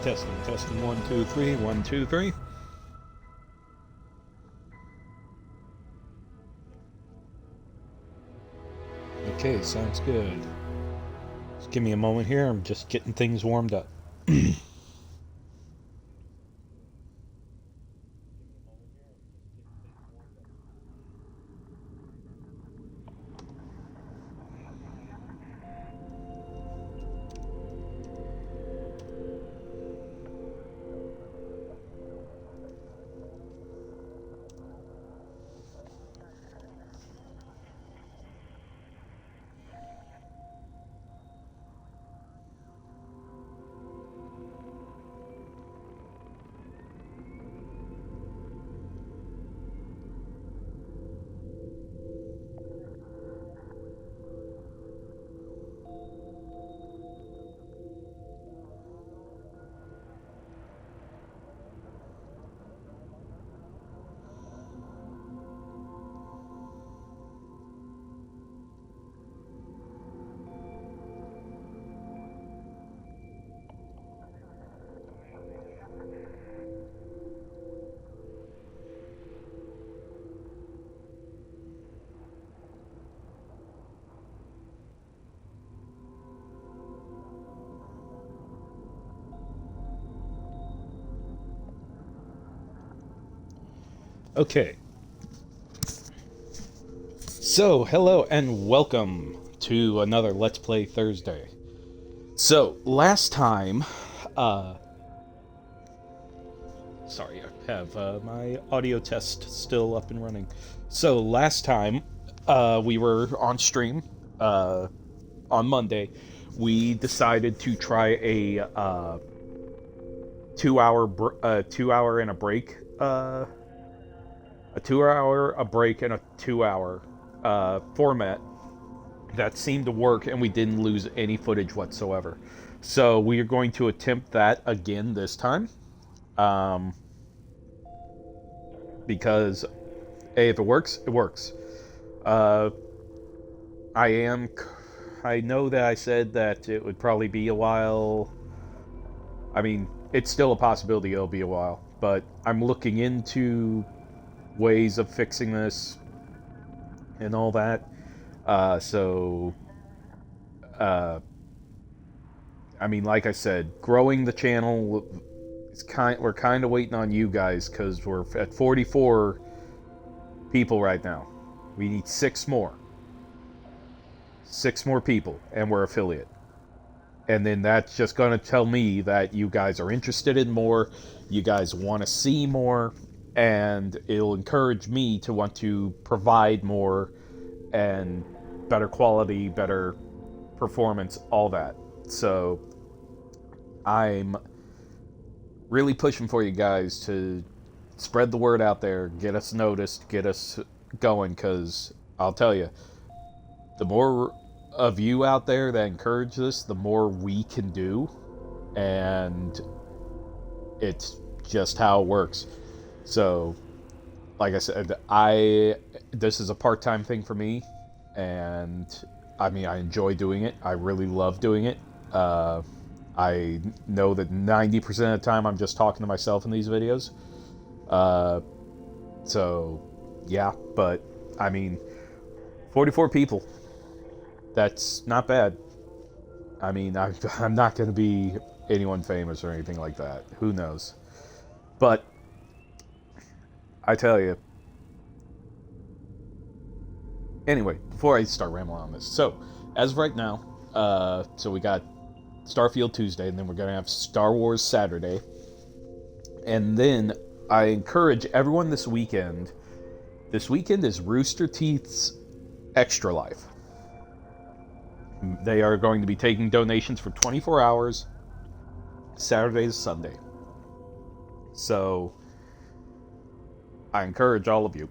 Testing. 1, 2, 3. 1, 2, 3. Okay, sounds good. Just give me a moment here. I'm just getting things warmed up. Okay. So, hello and welcome to another Let's Play Thursday. So, last time, sorry, I have my audio test still up and running. So, last time, we were on stream, on Monday. We decided to try a, 2 hour and a break, a 2 hour, a break, and a 2 hour format that seemed to work, and we didn't lose any footage whatsoever. So we are going to attempt that again this time, because hey, if it works, it works. I know that I said that it would probably be a while. I mean, it's still a possibility it'll be a while, but I'm looking into ways of fixing this and all that. I mean, like I said, growing the channel is we're kind of waiting on you guys, because we're at 44 people right now. We need six more people, and we're affiliate. And then that's just going to tell me that you guys are interested in more, you guys want to see more, and it'll encourage me to want to provide more and better quality, better performance, all that. So I'm really pushing for you guys to spread the word out there, get us noticed, get us going, because I'll tell you, the more of you out there that encourage this, the more we can do, and it's just how it works. So, like I said, this is a part-time thing for me, and I mean, I enjoy doing it. I really love doing it. I know that 90% of the time I'm just talking to myself in these videos. So, yeah, but I mean, 44 people. That's not bad. I mean, I'm not going to be anyone famous or anything like that. Who knows? But I tell you. Anyway, before I start rambling on this, so as of right now, so we got Starfield Tuesday, and then we're gonna have Star Wars Saturday, and then I encourage everyone this weekend. This weekend is Rooster Teeth's Extra Life. They are going to be taking donations for 24 hours, Saturday to Sunday. So I encourage all of you,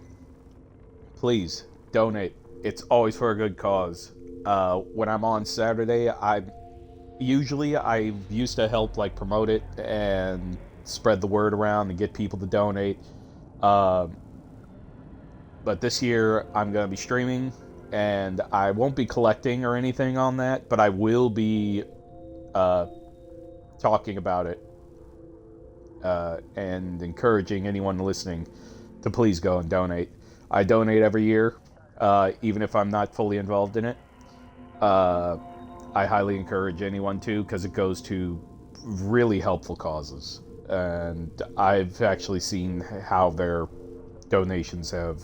please donate. It's always for a good cause. When I'm on Saturday, I used to help like promote it and spread the word around and get people to donate. But this year I'm going to be streaming, and I won't be collecting or anything on that, but I will be talking about it and encouraging anyone listening to please go and donate. I donate every year, even if I'm not fully involved in it. Uh, I highly encourage anyone to, because it goes to really helpful causes. And I've actually seen how their donations have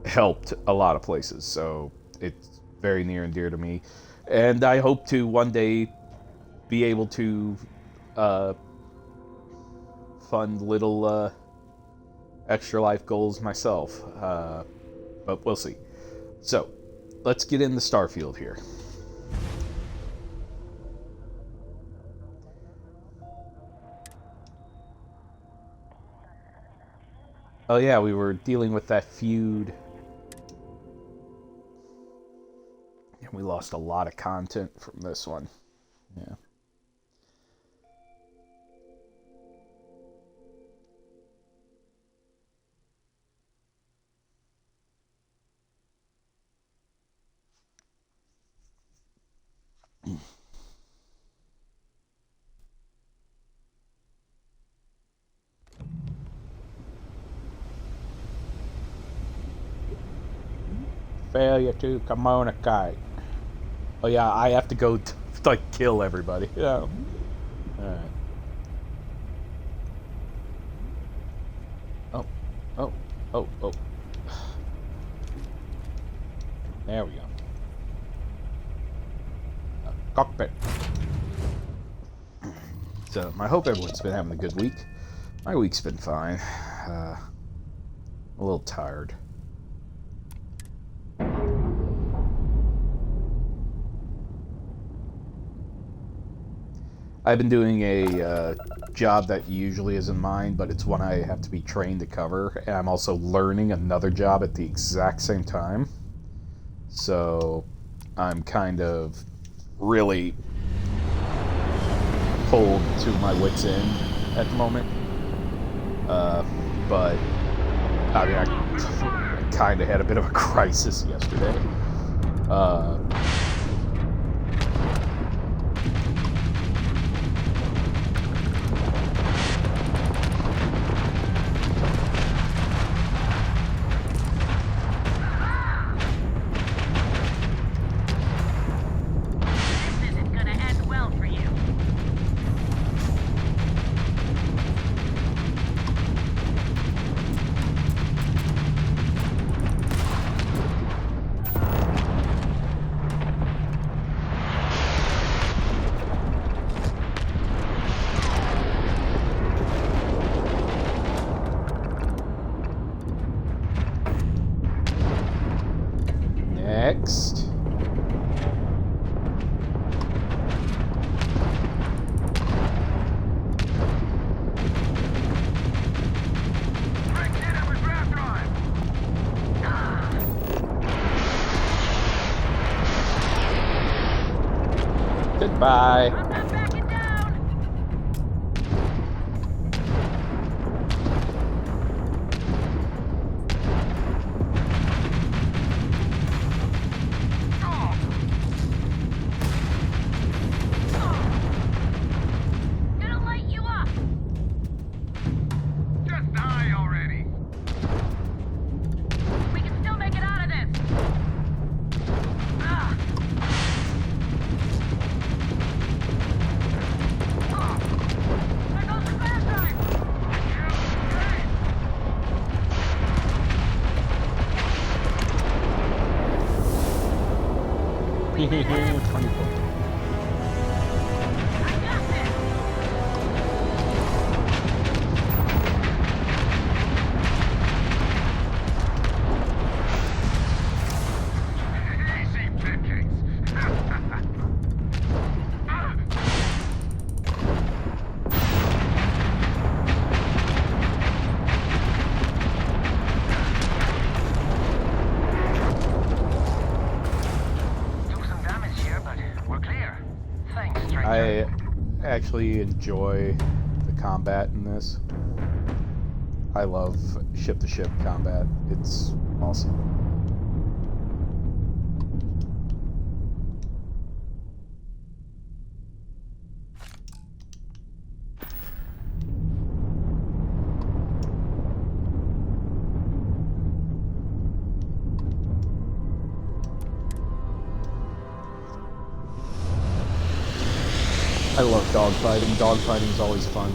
helped a lot of places. So it's very near and dear to me. And I hope to one day be able to uh, fund little extra life goals myself. But we'll see. So let's get into Starfield here. Oh yeah, we were dealing with that feud. And we lost a lot of content from this one. Yeah. Failure to communicate. Oh yeah, I have to go like kill everybody. Yeah. Alright. Oh. Oh. Oh. Oh. There we go. Cockpit. So I hope everyone's been having a good week. My week's been fine. A little tired. I've been doing a job that usually isn't mine, but it's one I have to be trained to cover, and I'm also learning another job at the exact same time. So I'm kind of really pulled to my wits' end at the moment. But I mean, I kind of had a bit of a crisis yesterday. Next. Goodbye. I'm not backing down. Gonna light you up. Just die already! We can still make it out of this. Ah. There goes the fast drive. Hehehe, 24. I got this. Easy pickings! Took some damage here, but we're clear. Thanks, stranger. I actually enjoy the combat in this. I love ship-to-ship combat. It's awesome. I love dogfighting. Dogfighting is always fun.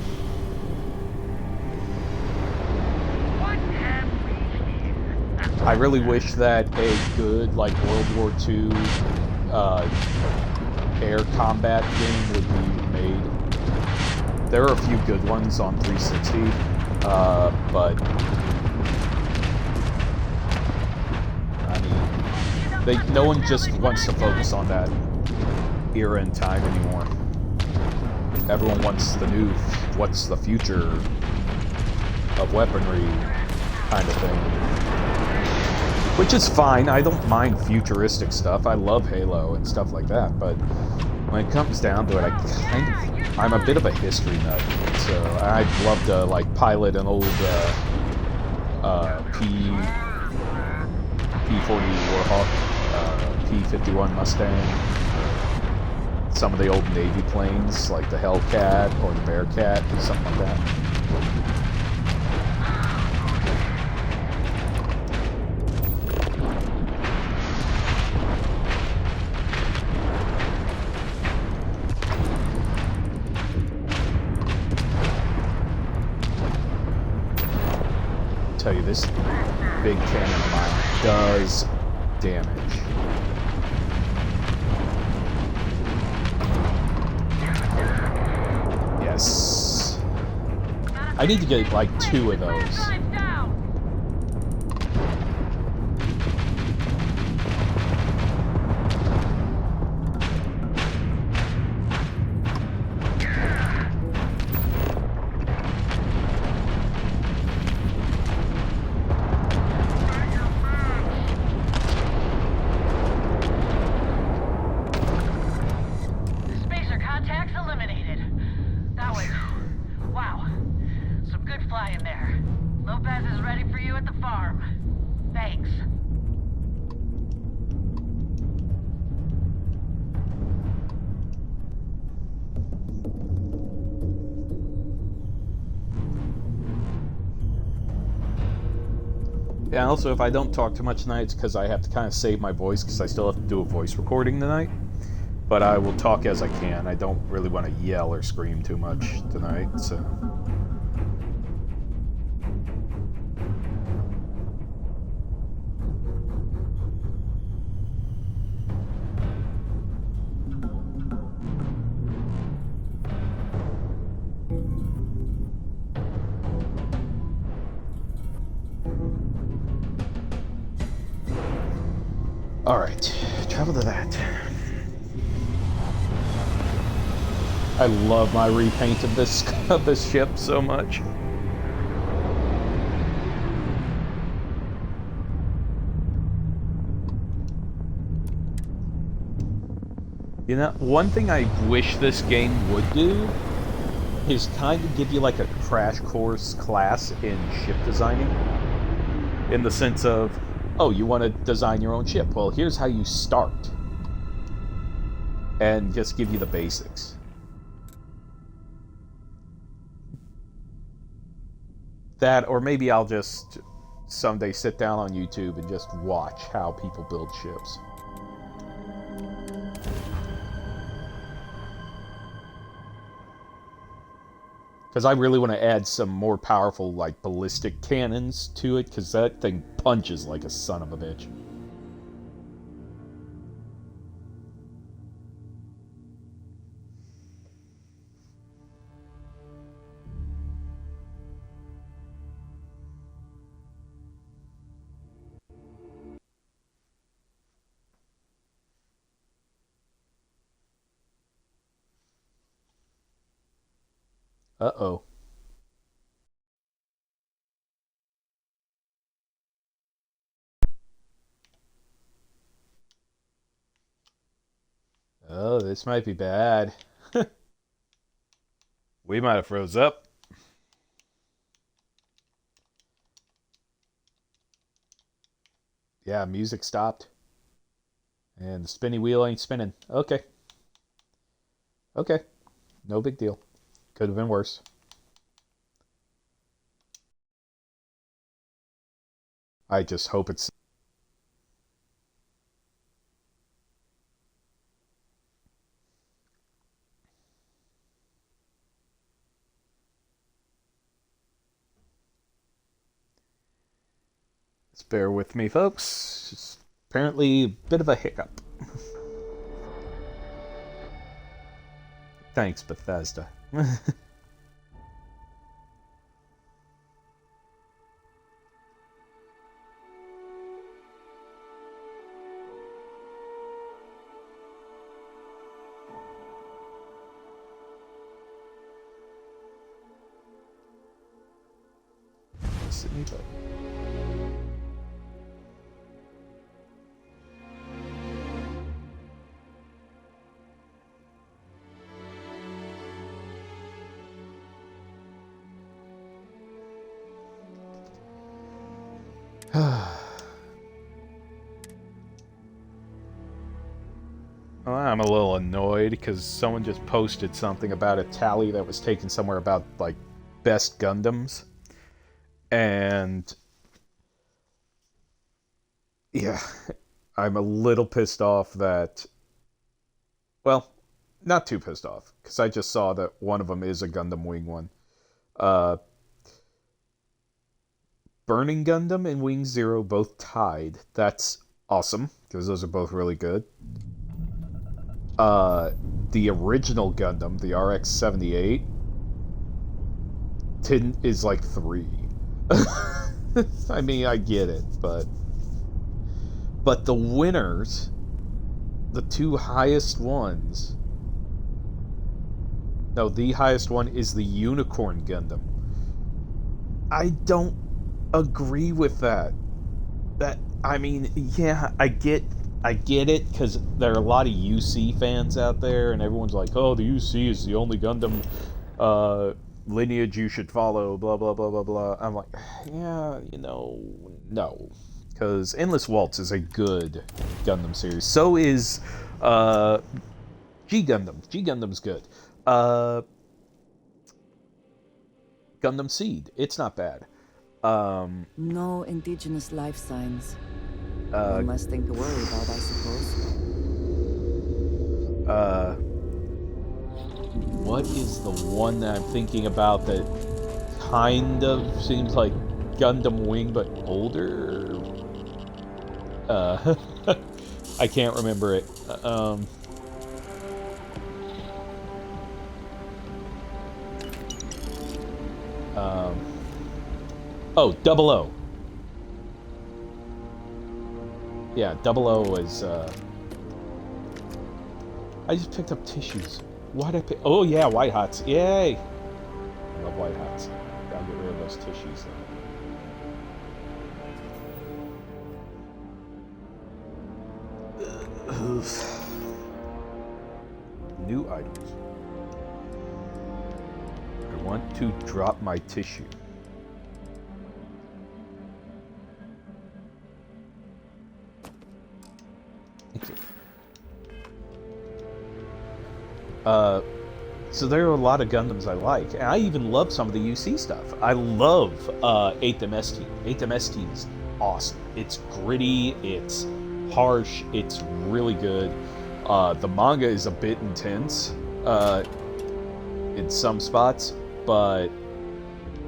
What have we here? I really wish that a good like World War II air combat game would be made. There are a few good ones on 360, but I mean, no one just wants to focus on that era and time anymore. Everyone wants the new, what's the future of weaponry kind of thing. Which is fine, I don't mind futuristic stuff. I love Halo and stuff like that, but when it comes down to it, I'm a bit of a history nut. So I'd love to like pilot an old P-40 Warhawk, P-51 Mustang, some of the old Navy planes, like the Hellcat or the Bearcat, or something like that. Tell you, this big cannon of mine does damage. Yes. I need to get like 2 of those. Spacer contacts eliminated. That was... wow. Some good flying there. Lopez is ready for you at the farm. Thanks. Yeah, also, if I don't talk too much tonight, it's because I have to kind of save my voice, because I still have to do a voice recording tonight. But I will talk as I can. I don't really want to yell or scream too much tonight, so... Alright, travel to that. I love my repaint of this of this ship so much. You know, one thing I wish this game would do is kind of give you like a crash course class in ship designing. In the sense of, oh, you want to design your own ship? Well, here's how you start. And just give you the basics. That, or maybe I'll just someday sit down on YouTube and just watch how people build ships. Because I really want to add some more powerful, like, ballistic cannons to it, because that thing punches like a son of a bitch. Uh-oh. Oh, this might be bad. We might have froze up. Yeah, music stopped. And the spinny wheel ain't spinning. Okay. Okay. No big deal. Could have been worse. I just hope it's... Bear with me, folks. Just apparently a bit of a hiccup. Thanks, Bethesda. Sydney, but well, I'm a little annoyed because someone just posted something about a tally that was taken somewhere about, like, best Gundams. And yeah, I'm a little pissed off that, well, not too pissed off, because I just saw that one of them is a Gundam Wing one. Uh, Burning Gundam and Wing Zero both tied. That's awesome, because those are both really good. The original Gundam, the RX-78, is like 3. I mean, I get it, but the winners, the two highest ones. No, the highest one is the Unicorn Gundam. I don't agree with that. I mean, yeah, I get it, because there are a lot of UC fans out there, and everyone's like, oh, the UC is the only Gundam lineage you should follow, blah, blah, blah, blah, blah. I'm like, yeah, no. Because Endless Waltz is a good Gundam series. So is G Gundam. G Gundam's good. Gundam Seed. It's not bad. No indigenous life signs. One less thing to worry about, I suppose. What is the one that I'm thinking about that kind of seems like Gundam Wing but older? I can't remember it. Oh, Double O. Yeah, Double O was, I just picked up tissues. Why'd I pick... Oh, yeah, White Hots. Yay! I love White Hots. Gotta get rid of those tissues, though. New items. I want to drop my tissue. So there are a lot of Gundams I like, and I even love some of the UC stuff. I love 8th MS Team. 8th MS Team is awesome. It's gritty, it's harsh, it's really good. The manga is a bit intense in some spots, but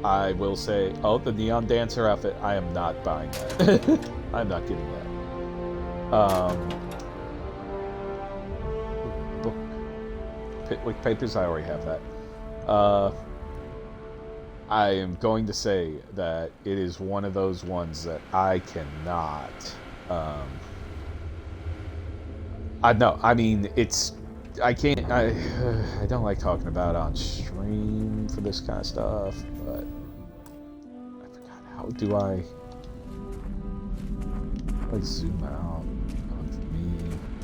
I will say, oh, the Neon Dancer outfit, I am not buying that. I'm not getting that. Pitwick Papers, I already have that. I am going to say that it is one of those ones that I cannot. I know. I mean, it's. I can't. I don't like talking about it on stream for this kind of stuff, but I forgot. How do I zoom out onto me?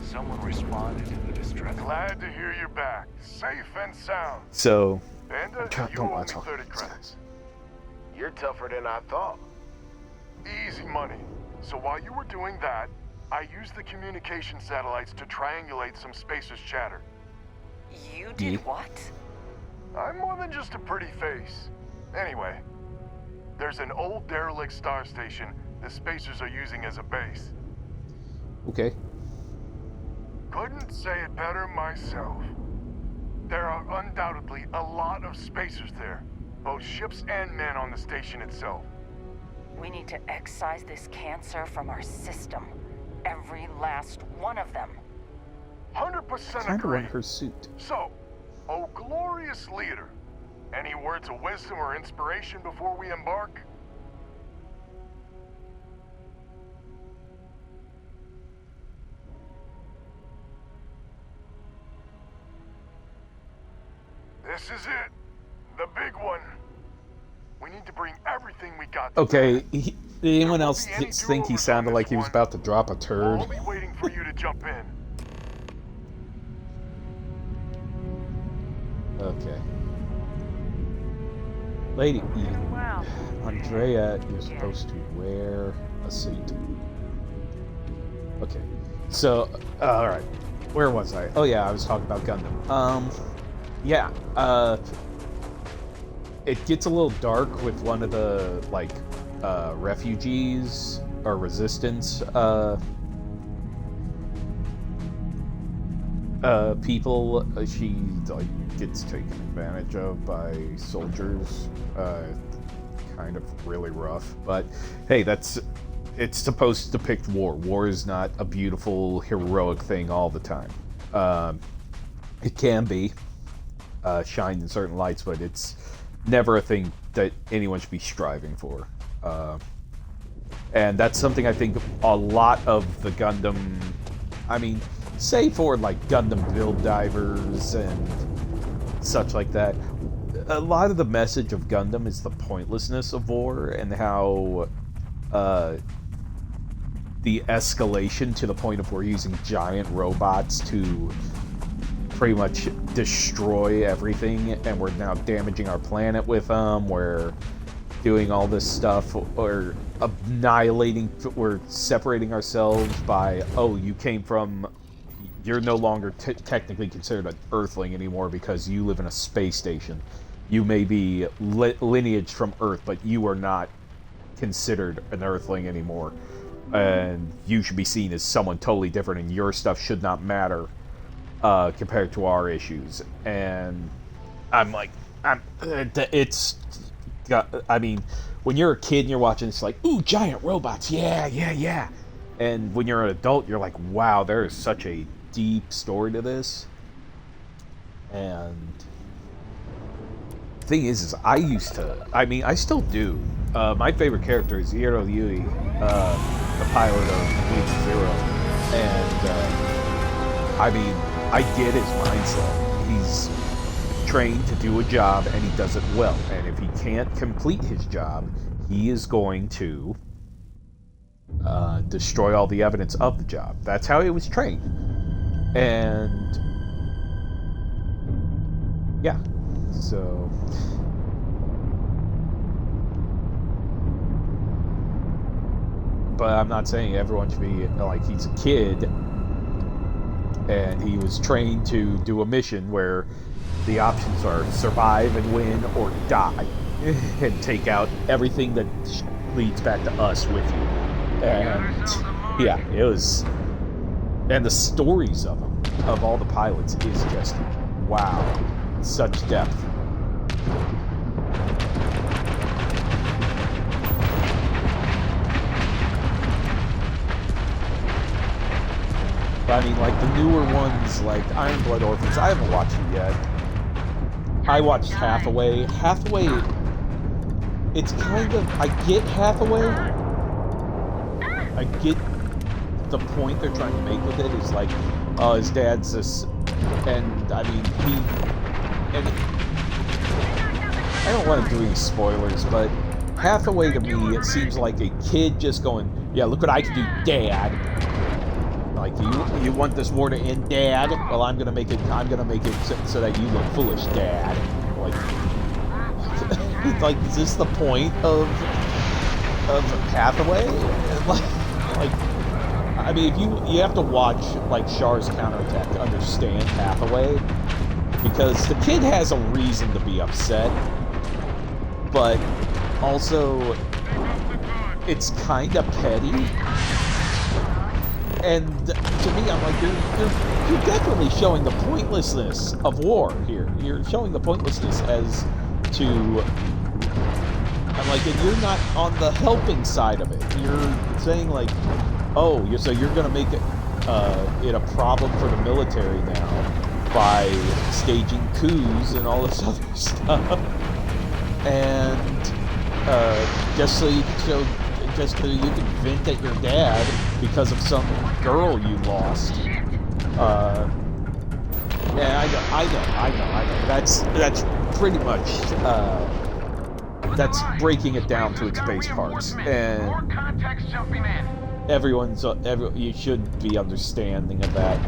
Someone responded to the distress. Glad to hear you're back, safe and sound. So, Panda, you don't owe want me to talk 30 about credits. You're tougher than I thought. Easy money. So while you were doing that, I used the communication satellites to triangulate some spacers' chatter. You did what? I'm more than just a pretty face. Anyway, there's an old derelict star station the spacers are using as a base. okay. Couldn't say it better myself. There are undoubtedly a lot of spacers there, both ships and men on the station itself. We need to excise this cancer from our system. Every last one of them. 100% Kind of agree. want her suit. So, oh glorious leader, any words of wisdom or inspiration before we embark? This is it. The big one. We need to bring everything we got to Okay, bear. did anyone There else won't be any think he do-overs sounded on like this he was one. about to drop a turd? I'll be waiting for you to jump in. Okay. Lady, Well, Andrea, you're supposed to wear a suit. Okay. So, alright. Where was I? Oh yeah, I was talking about Gundam. Yeah, it gets a little dark with one of the, like, refugees or resistance, people. She, like, gets taken advantage of by soldiers. Kind of really rough. But, hey, it's supposed to depict war. War is not a beautiful, heroic thing all the time. It can be shined in certain lights, but it's never a thing that anyone should be striving for. And that's something I think a lot of the Gundam, I mean, say for like Gundam Build Divers and such like that, a lot of the message of Gundam is the pointlessness of war and how the escalation to the point of we're using giant robots to pretty much destroy everything, and we're now damaging our planet with them. We're doing all this stuff, or annihilating. We're separating ourselves by, oh, you came from. You're no longer technically considered an Earthling anymore because you live in a space station. You may be lineage from Earth, but you are not considered an Earthling anymore, and you should be seen as someone totally different, and your stuff should not matter compared to our issues. And I'm like, it's got, I mean, when you're a kid and you're watching, it's like, ooh, giant robots, yeah. And when you're an adult, you're like, wow, there is such a deep story to this. And the thing is I used to, I mean, I still do. My favorite character is Zero Yui, the pilot of Bleach Zero. And, I mean, I get his mindset. He's trained to do a job, and he does it well. And if he can't complete his job, he is going to destroy all the evidence of the job. That's how he was trained. And yeah, so but I'm not saying everyone should be like, he's a kid and he was trained to do a mission where the options are survive and win or die and take out everything that leads back to us with you. And yeah, it was, and the stories of them, of all the pilots, is just wow, such depth. But I mean, like the newer ones, like Iron Blood Orphans, I haven't watched it yet. I watched Hathaway. Hathaway, it's kind of, I get Hathaway. I get the point they're trying to make with it is like, his dad's this, and I mean, and I don't want to do any spoilers, but Hathaway to me, it seems like a kid just going, yeah, look what I can do, Dad. Like, you want this war to end, Dad? Well, I'm gonna make it so that you look foolish, Dad. Like, is this the point of Hathaway? Like, I mean, if you have to watch, like, Char's Counterattack to understand Hathaway, because the kid has a reason to be upset, but also, it's kind of petty. And to me, I'm like, you're definitely showing the pointlessness of war here. You're showing the pointlessness as to, I'm Like, and you're not on the helping side of it. You're saying like, oh, so you're gonna make it a problem for the military now by staging coups and all this other stuff, and just so you can vent at your dad because of some girl you lost. Yeah, I know. That's pretty much that's breaking it down to its base parts, and More contacts jumping in. you should be understanding of that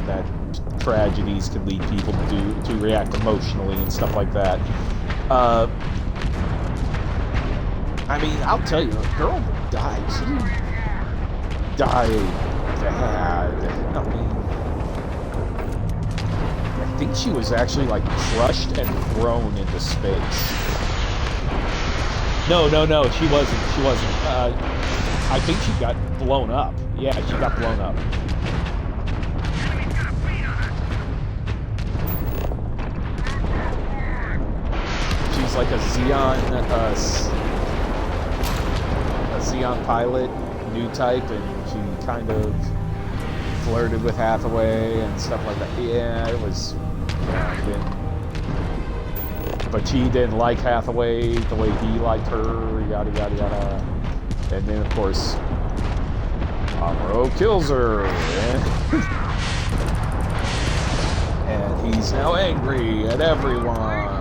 tragedies can lead people to react emotionally and stuff like that. I mean, I'll tell you, a girl died. She died bad. I mean, I think she was actually like crushed and thrown into space. No, she wasn't. I think she got blown up. Yeah, she got blown up. She's like a Xeon pilot, new type, and she kind of flirted with Hathaway and stuff like that. Yeah, it was. But she didn't like Hathaway the way he liked her, yada yada yada. And then, of course, Amuro kills her. And he's now angry at everyone.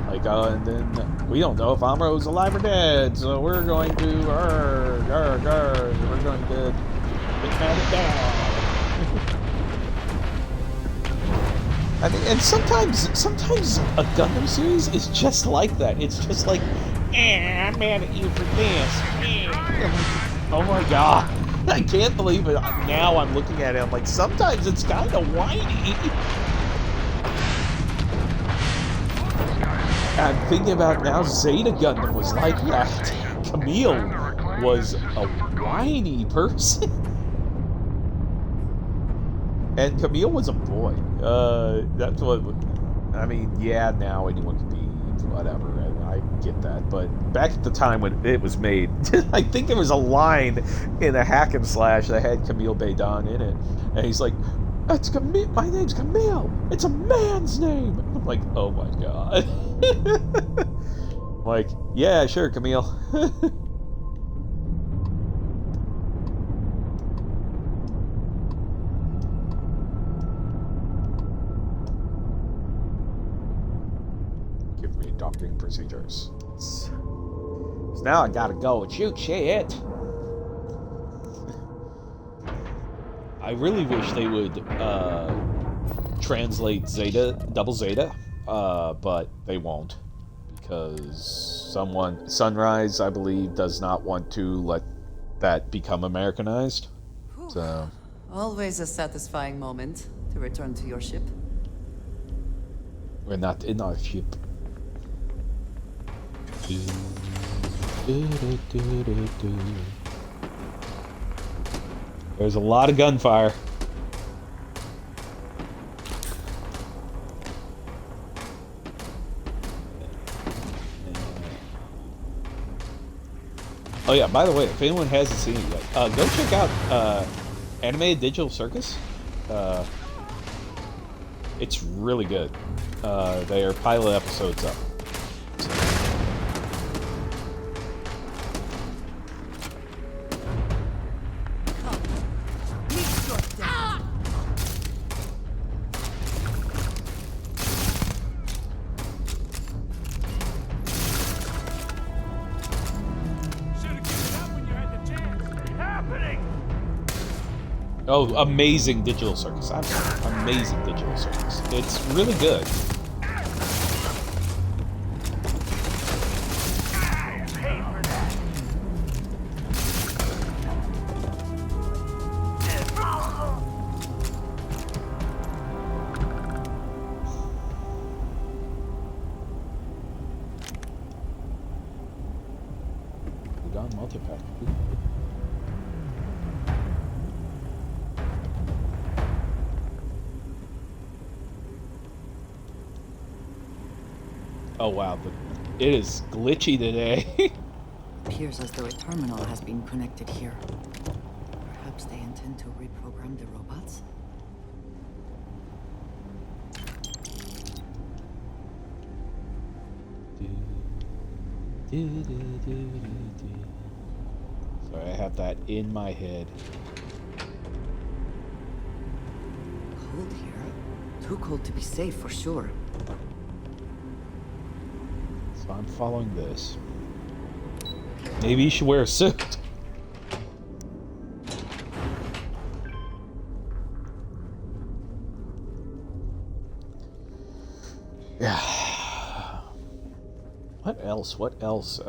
Like, and then we don't know if Amuro's alive or dead, so we're going to, we're going to get mad at that. I mean, and sometimes a Gundam series is just like that. It's just like, I'm mad at you for this. Oh my god. I can't believe it. Now I'm looking at it, I'm like, sometimes it's kind of whiny. I'm thinking about now, Zeta Gundam was like that. Camille was a whiny person. And Camille was a boy. That's what... I mean, yeah, now anyone can be whatever. I get that. But back at the time when it was made, I think there was a line in a hack and slash that had Camille Baydan in it. And he's like, "That's Camille. My name's Camille. It's a man's name." I'm like, oh my god. Like, yeah, sure, Camille. Give me doctoring procedures. So now I gotta go and shoot shit. I really wish they would translate Zeta, double Zeta, but they won't, because Sunrise, I believe, does not want to let that become Americanized. So Always a satisfying moment to return to your ship. we're not in our ship. There's a lot of gunfire. Oh yeah, by the way, if anyone hasn't seen it yet, go check out Animated Digital Circus. It's really good. Their pilot episode's up. Oh, amazing Digital Circus. I'm sorry. Amazing Digital Circus. It's really good. We got a multi-pack. Oh wow, It is glitchy today. Appears as though a terminal has been connected here. Perhaps they intend to reprogram the robots? Sorry, I have that in my head. Cold here? Too cold to be safe for sure. So I'm following this. Maybe you should wear a suit. Yeah. What else? What else?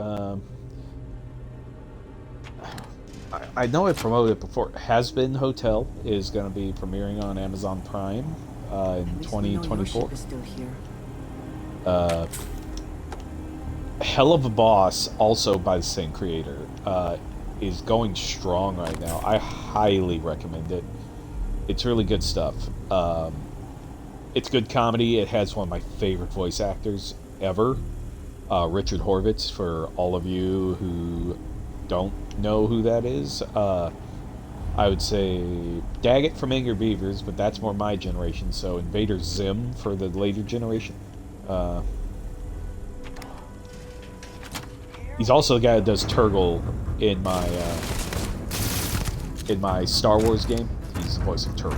I know I promoted it before. Has Been Hotel is going to be premiering on Amazon Prime in 2024. Is still here. Hell of a Boss, also by the same creator, is going strong right now. I highly recommend it. It's really good stuff. It's good comedy. It has one of my favorite voice actors ever, Richard Horvitz. For all of you who don't know who that is, I would say Daggett from Angry Beavers, but that's more my generation. So Invader Zim for the later generation. He's also the guy that does Turgle in my Star Wars game. He's the voice of Turgle.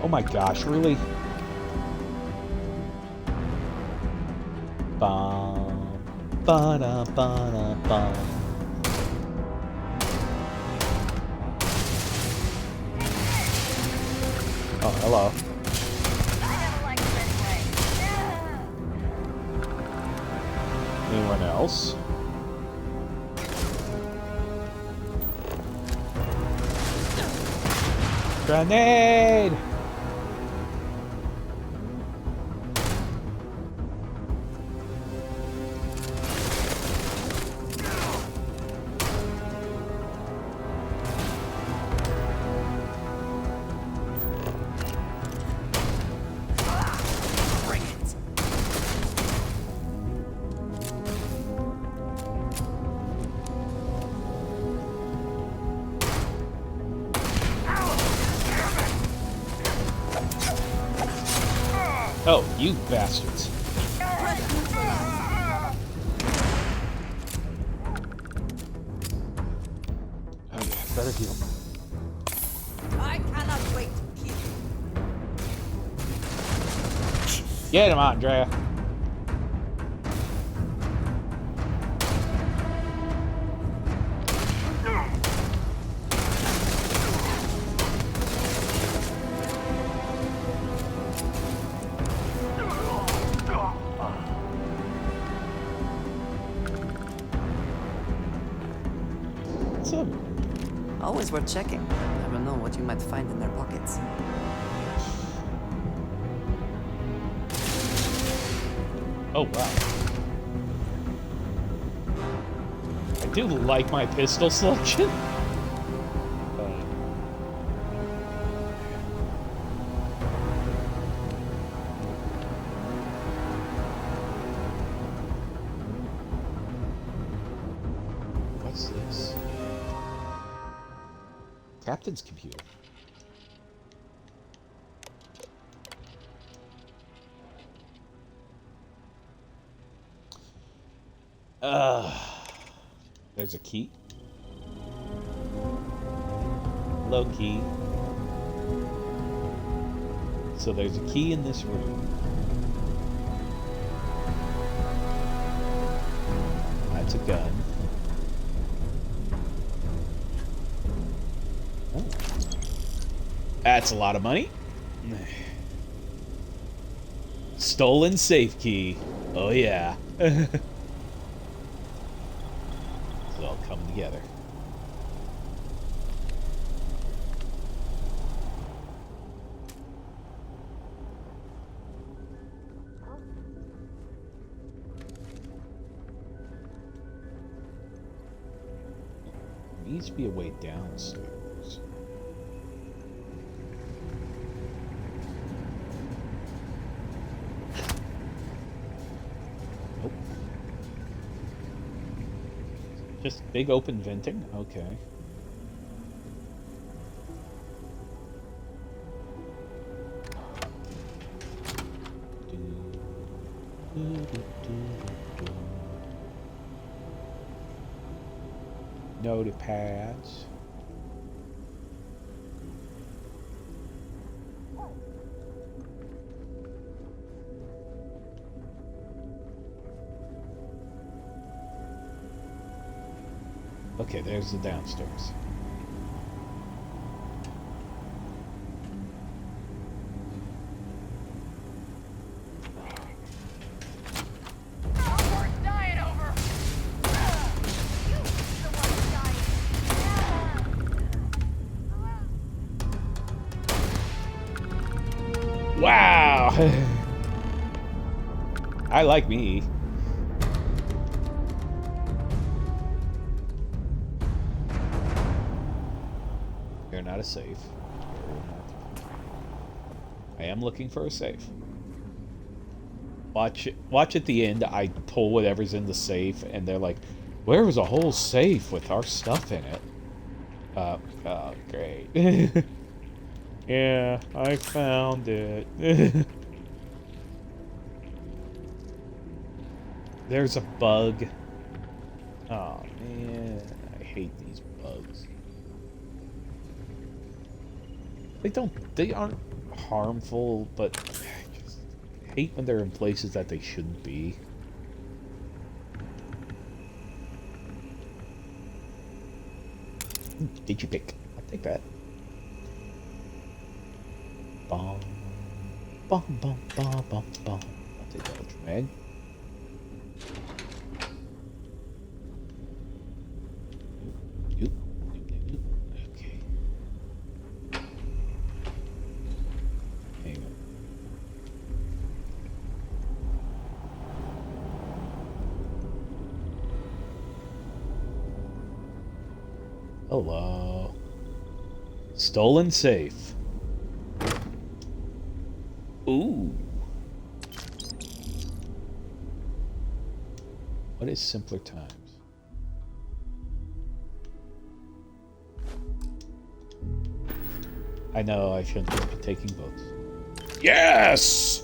Oh my gosh, really? Bum, ba-da, ba-da, bum. Oh, hello. Anyone else? Grenade! Oh, you bastards. Okay, better heal. I cannot wait to kill you. Get him, Andrea. What's up? Always worth checking. Never know what you might find in their pockets. Oh, wow. I do like my pistol selection. What's this? Captain's computer. There's a key. Low key. So there's a key in this room. That's a gun. Oh. That's a lot of money. Stolen safe key. Oh yeah. It's all coming together. needs to be a way downstairs. Nope. Just big open venting? Okay. Notepads. Okay, there's the downstairs. Worth dying over. You the one dying. Wow! I like me. You're not a safe. I am looking for a safe. Watch at the end, I pull whatever's in the safe, and they're like, where was a whole safe with our stuff in it? Oh, great. Yeah, I found it. There's a bug. Oh, man. I hate these bugs. They aren't harmful, but I just hate when they're in places that they shouldn't be. Did you pick? I'll take that. Bum, bum, bum, bum, bum, bum. I'll take that ultra mag. Okay. Hang on. Hello. Stolen safe. Ooh. What is simpler times? I know I shouldn't just be taking boats. Yes!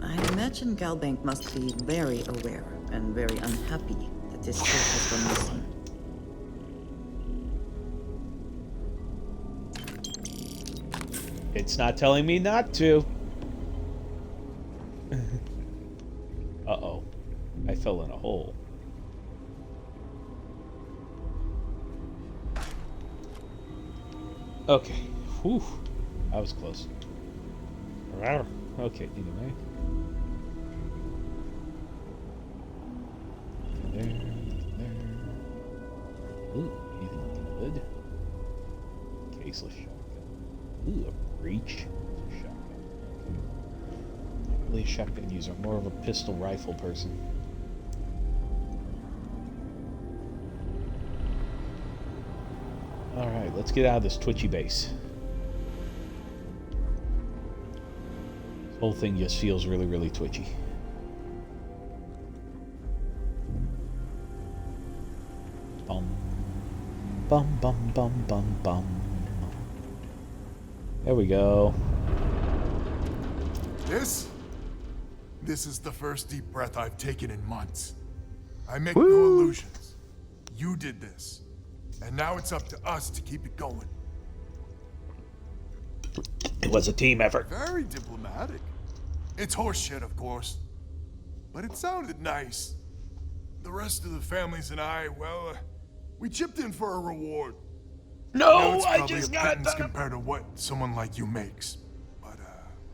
I imagine Galbank must be very aware and very unhappy that this ship has gone missing. It's not telling me not to. Uh-oh. I fell in a hole. Okay. Whew. That was close. Okay, anyway. There. Ooh, anything good? Caseless shotgun. Ooh, a breech. Shotgun. Okay. Really a shotgun user, more of a pistol rifle person. Alright, let's get out of this twitchy base. This whole thing just feels really, really twitchy. Bum. Bum, bum, bum, bum, bum. There we go. This is the first deep breath I've taken in months. I make Woo! no illusions. You did this. And now it's up to us to keep it going. It was a team effort. Very diplomatic. It's horseshit, of course. But it sounded nice. The rest of the families and I, well, we chipped in for a reward. I know No, it's I probably just a got pittance that. compared to what someone like you makes. But,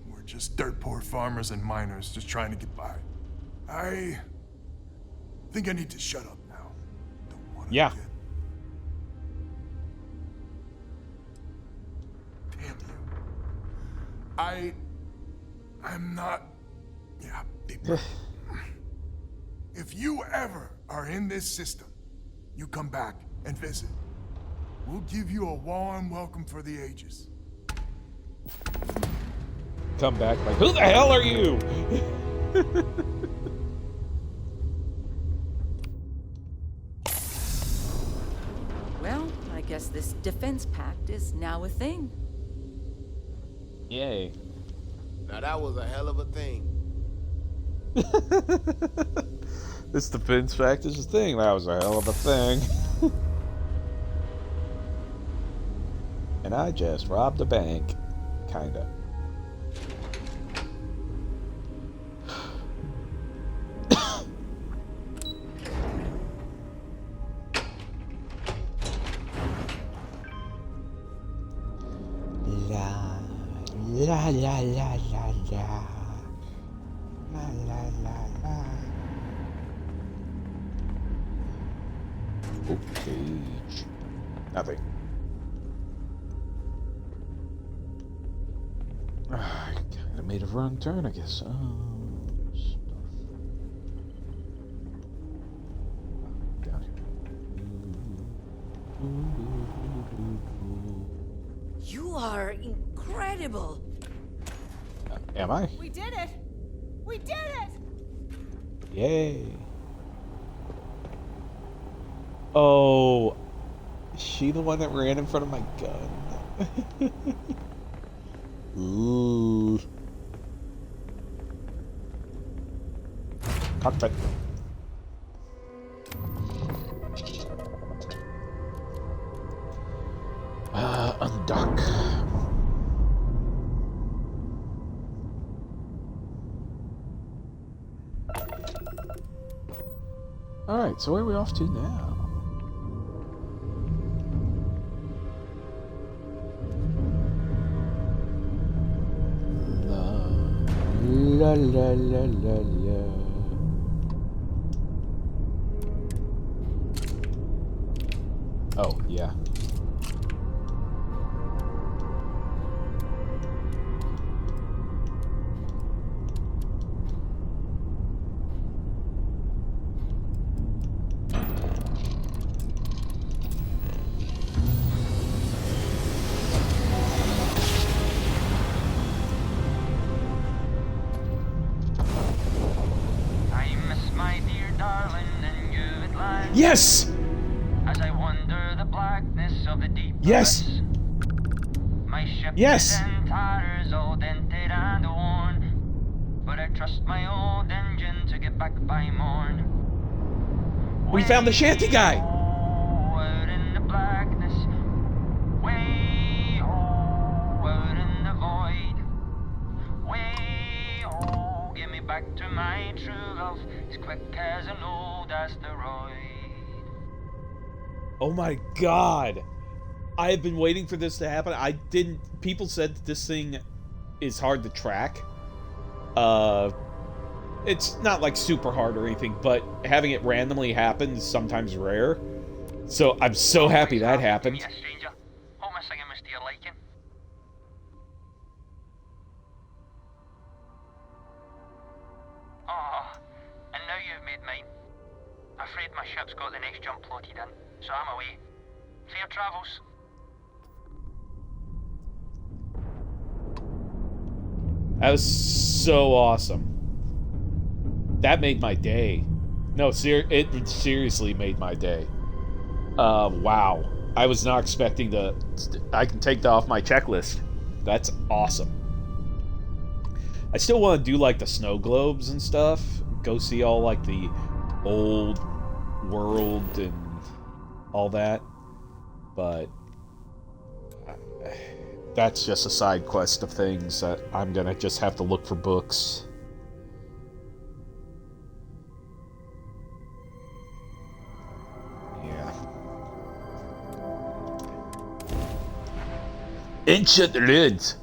we're just dirt poor farmers and miners just trying to get by. I think I need to shut up now. Don't want to Yeah. get... Damn you. I'm not... Yeah, deep breath. if you ever are in this system, you come back and visit. We'll give you a warm welcome for the ages. Come back like, who the hell are you? Well, I guess this defense pact is now a thing. Yay. Now that was a hell of a thing. This defense fact is a thing. That was a hell of a thing. And I just robbed a bank. Kinda. La la la la la la. La la la la. Okay. Nothing. I kind of made a wrong turn, I guess. Stuff. Down here. You are incredible. Am I? We did it! We did it! Yay. Oh, is she the one that ran in front of my gun? Ooh. Cockpit. Undock. Alright, so where are we off to now? La la la la la. Oh, yeah. Yes! As I wander the blackness of the deep Yes! abyss, my ship Yes! is in tatters, all dented and worn, but I trust my old engine to get back by morn. We found the shanty guy! Out in the blackness, way out in the void, way give me back to my true love, as quick as an old asteroid. Oh my god! I have been waiting for this to happen. People said that this thing is hard to track. It's not like super hard or anything, but having it randomly happen is sometimes rare. So I'm so happy that happened. Yes, stranger. Hope my singing was to your liking. Oh, and now you've made mine. Afraid my ship's got the next jump loaded in, so I'm away. Fair travels. That was so awesome. That made my day. No, it seriously made my day. Wow. I was not expecting I can take that off my checklist. That's awesome. I still want to do like the snow globes and stuff. Go see all like the old world and all that. But that's just a side quest of things that I'm gonna just have to look for books. Yeah. Ancient lids.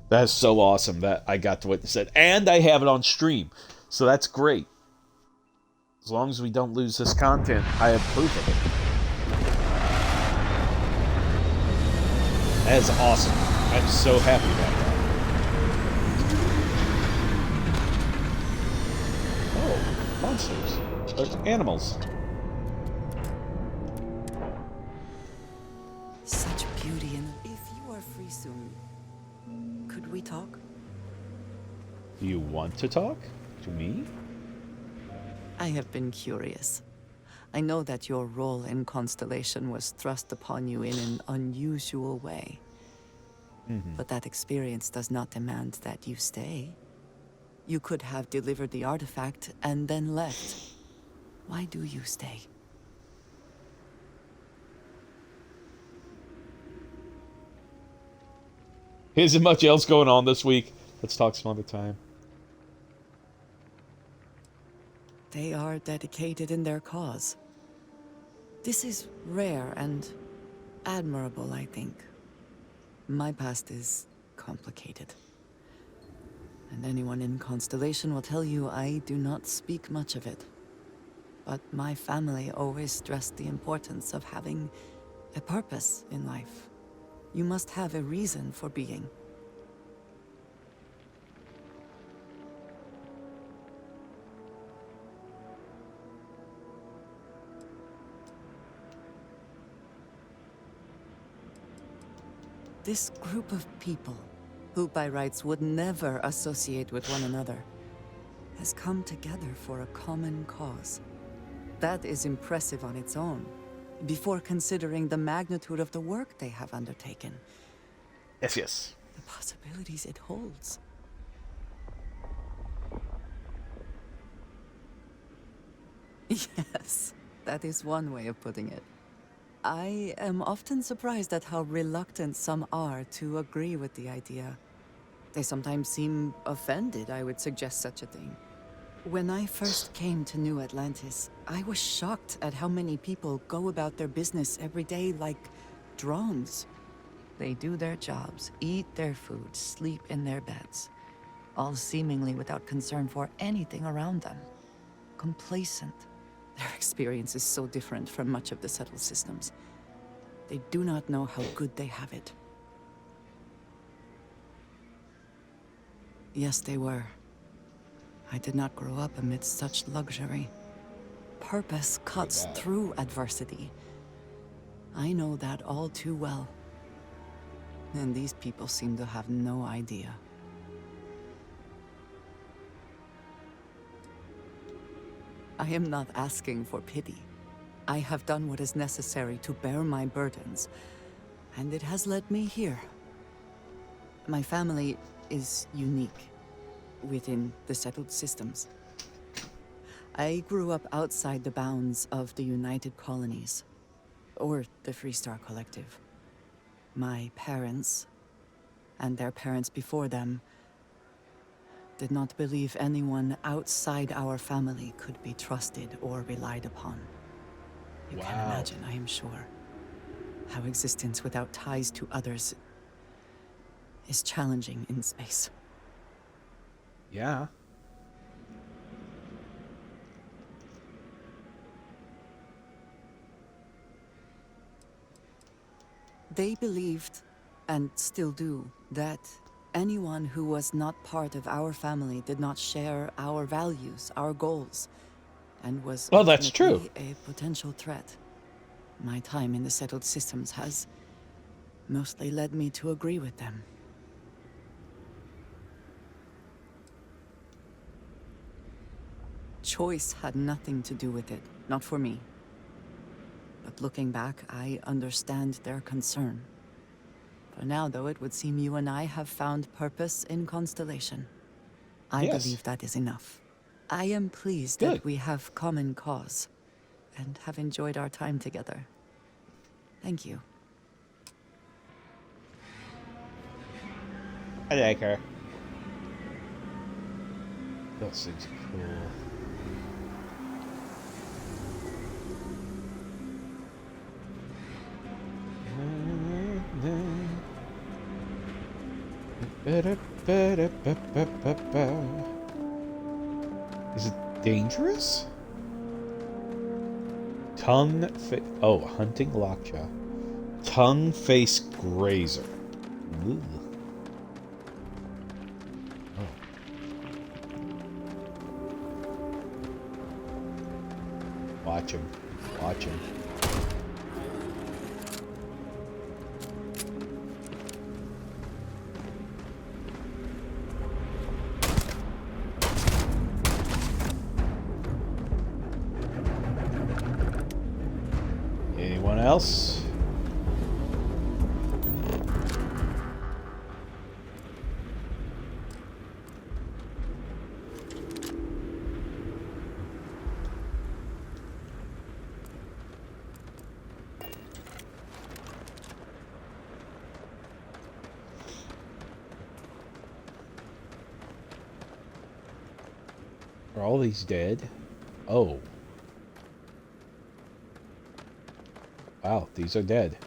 That's so awesome that I got to witness it. And I have it on stream. So that's great. As long as we don't lose this content, I approve of it. That is awesome. I'm so happy about that. monsters. Or animals. Such beauty in... If you are free soon, could we talk? Do you want to talk? To me? I have been curious. I know that your role in Constellation was thrust upon you in an unusual way. But that experience does not demand that you stay. You could have delivered the artifact and then left. Why do you stay? Isn't much else going on this week. Let's talk some other time. They are dedicated in their cause. This is rare and admirable, I think. My past is complicated. And anyone in Constellation will tell you I do not speak much of it. But my family always stressed the importance of having a purpose in life. You must have a reason for being. This group of people, who by rights would never associate with one another, has come together for a common cause. That is impressive on its own, before considering the magnitude of the work they have undertaken. Yes, yes. The possibilities it holds. Yes, that is one way of putting it. I am often surprised at how reluctant some are to agree with the idea. They sometimes seem offended I would suggest such a thing. When I first came to New Atlantis, I was shocked at how many people go about their business every day like drones. They do their jobs, eat their food, sleep in their beds, all seemingly without concern for anything around them. Complacent. Their experience is so different from much of the settled systems. They do not know how good they have it. Yes, they were. I did not grow up amidst such luxury. Purpose cuts through adversity. I know that all too well. And these people seem to have no idea. I am not asking for pity. I have done what is necessary to bear my burdens, and it has led me here. My family is unique within the settled systems. I grew up outside the bounds of the United Colonies, or the Freestar Collective. My parents, and their parents before them, did not believe anyone outside our family could be trusted or relied upon. You can imagine, I am sure, how existence without ties to others is challenging in space. Yeah. They believed, and still do, that anyone who was not part of our family did not share our values, our goals, and was Well, that's true. ultimately a potential threat. My time in the settled systems has mostly led me to agree with them. Choice had nothing to do with it, not for me. But looking back, I understand their concern. For now, though, it would seem you and I have found purpose in Constellation. I believe that is enough. I am pleased that we have common cause, and have enjoyed our time together. Thank you. I like her. Those things are cool. Is it dangerous? Hunting lockjaw. Tongue face grazer. Ooh. Oh. Watch him. Watch him. Anyone else? Are all these dead? Oh. Wow, these are dead.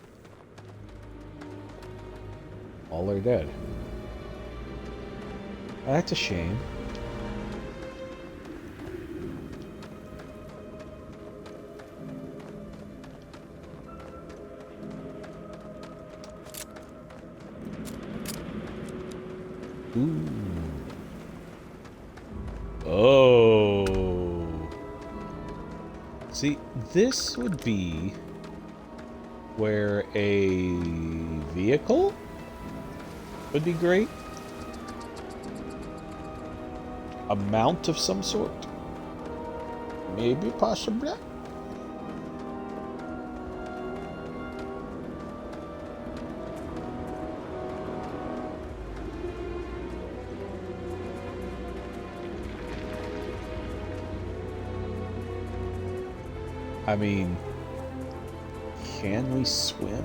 All are dead. That's a shame. Ooh. Oh. See, this would be where a vehicle would be great. A mount of some sort. Maybe, possibly. I mean, can we swim?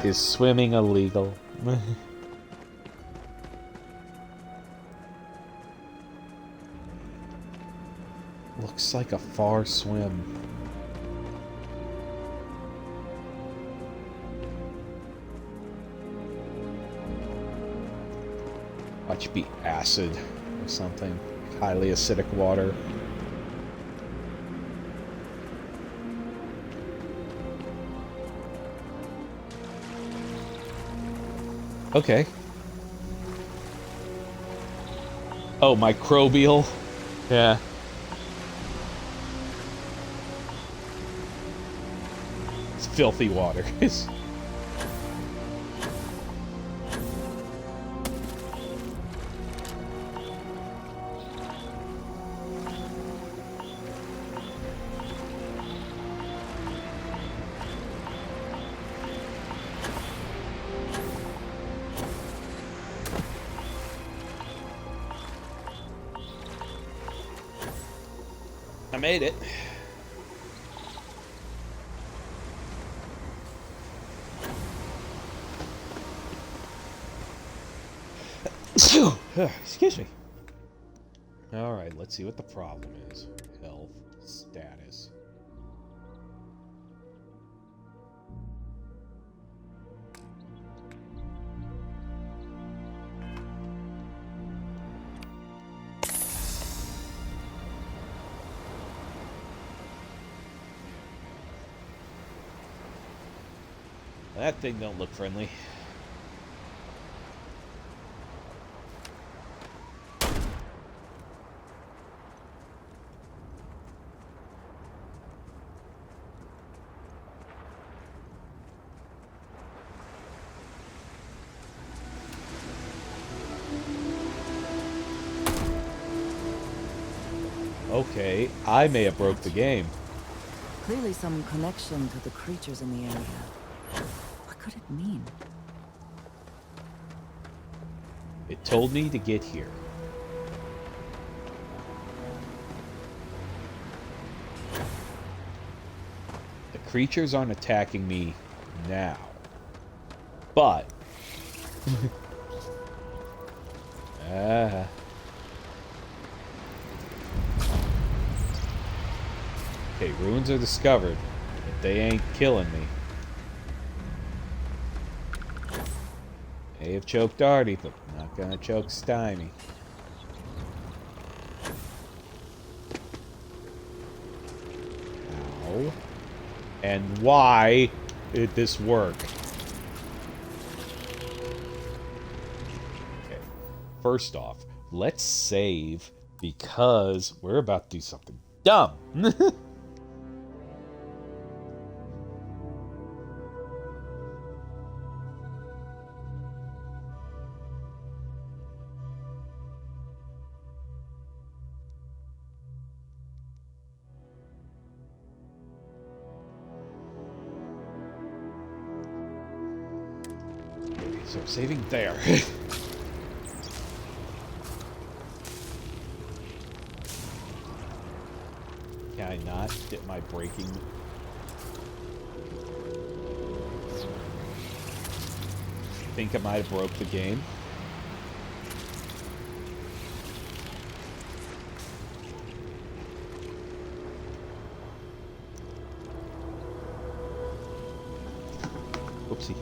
Is swimming illegal? Looks like a far swim. Watch it be acid or something. Highly acidic water. Okay. Oh, microbial? Yeah. It's filthy water. I made it. Excuse me. Alright, let's see what the problem is. Health status. That thing don't look friendly. Okay, I may have broke the game. Clearly some connection to the creatures in the area. What could it mean? It told me to get here. The creatures aren't attacking me now. But... Okay, ruins are discovered, but they ain't killing me. May have choked Artie, but not gonna choke Stymie. How? And why did this work? Okay, first off, let's save Because we're about to do something dumb. So saving there. Can I not get my braking? Think I might have broke the game. Oopsie.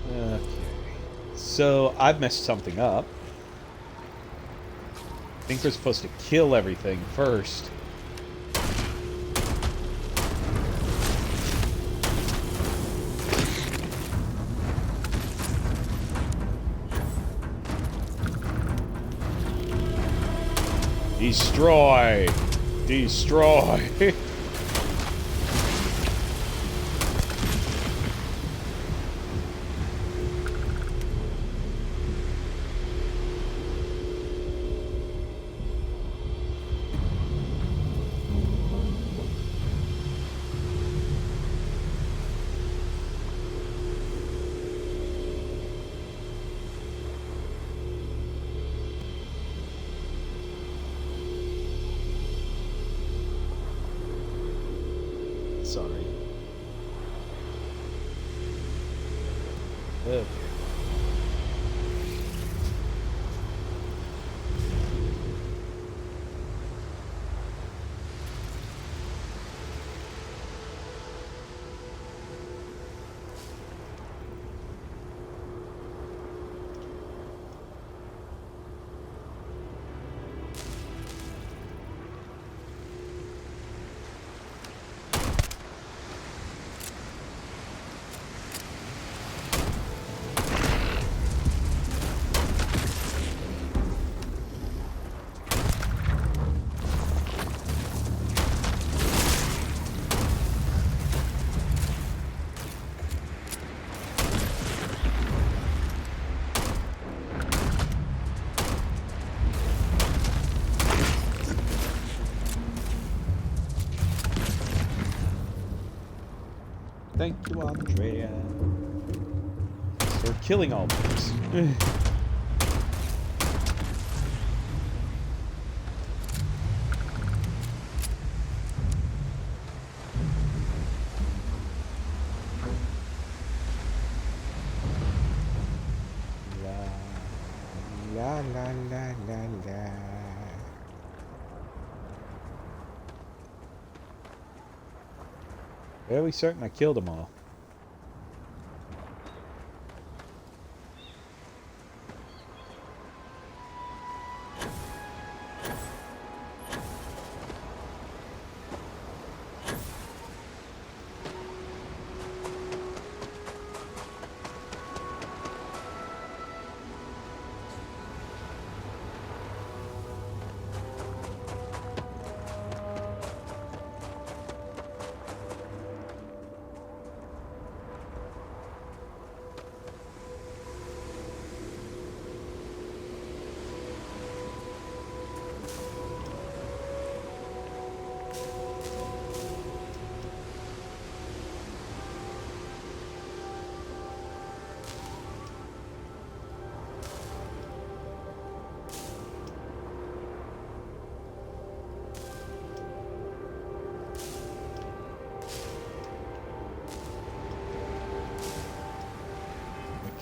Okay. So I've messed something up. I think we're supposed to kill everything first. Destroy! Destroy! Sorry. Okay. Thank you, Andrea. So we're killing all these. La la la la la. Fairly certain I killed them all.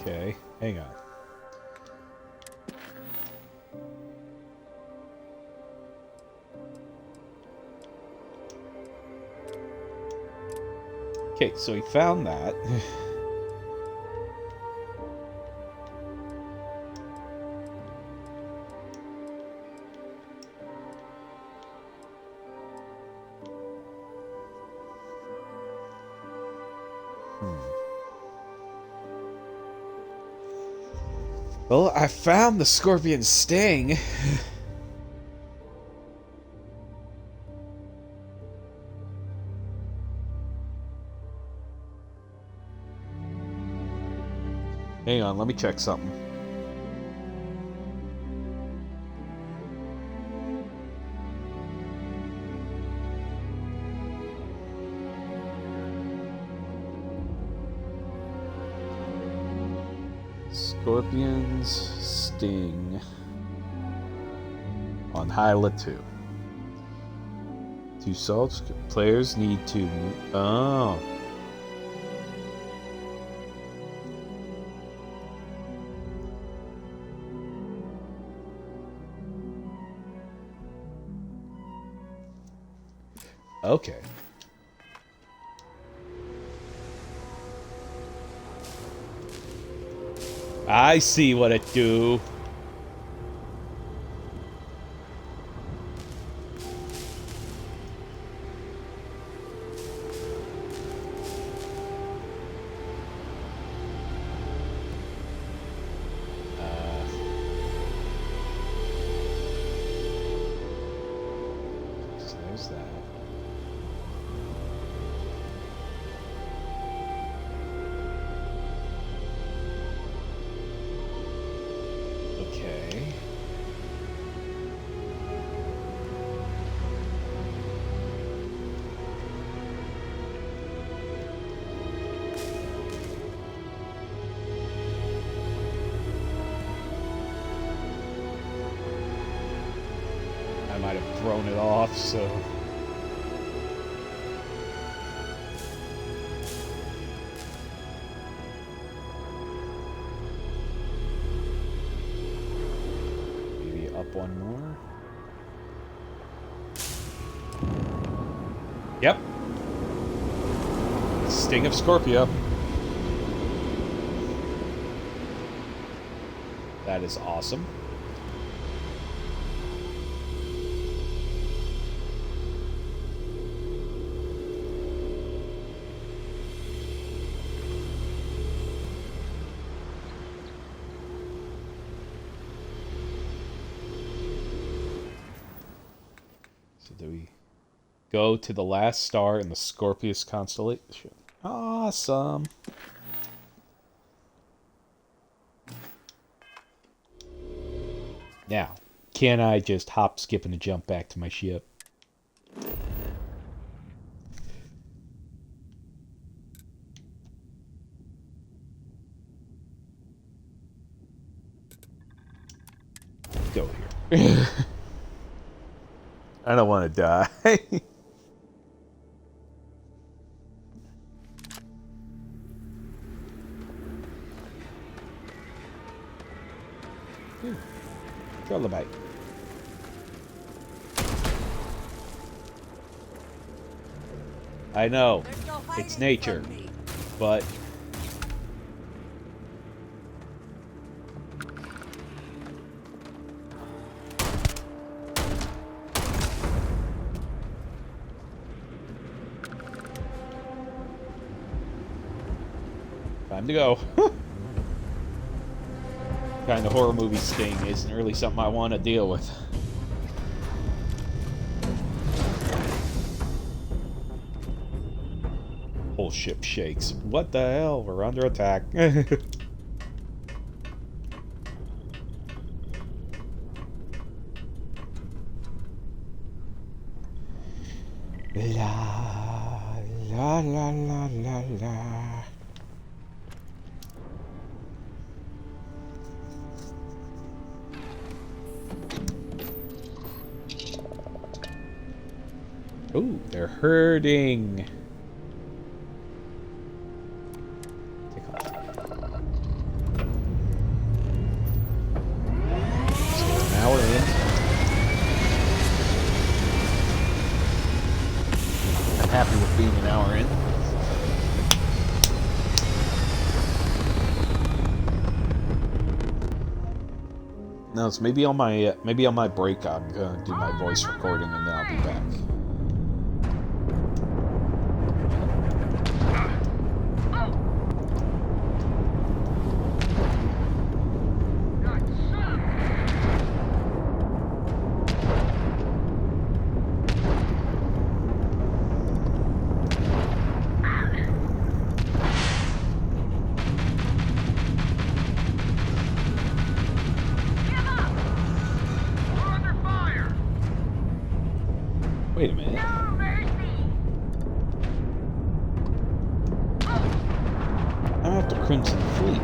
Okay, hang on. Okay, so we found that. Well, I found the scorpion sting. Hang on, let me check something. Scorpion's sting on Hyla 2. To solve, players need to... Oh. Okay. I see what it do. So there's that. Okay. I might have thrown it off, so... Maybe up one more? Yep. Sting of Scorpio. That is awesome. So do we go to the last star in the Scorpius constellation? Awesome. Now, can I just hop, skip, and a jump back to my ship? Go here. I don't want to die. Trilobite. I know, it's nature, but... Time to go. Kind of horror movie sting isn't really something I want to deal with. Whole ship shakes. What the hell? We're under attack. La la la la la la. Ooh, they're hurting. Take off. So now we're in. I'm happy with being an hour in. No, it's maybe on my break. I'm gonna do my voice recording and then I'll be back. Crimson Fleet.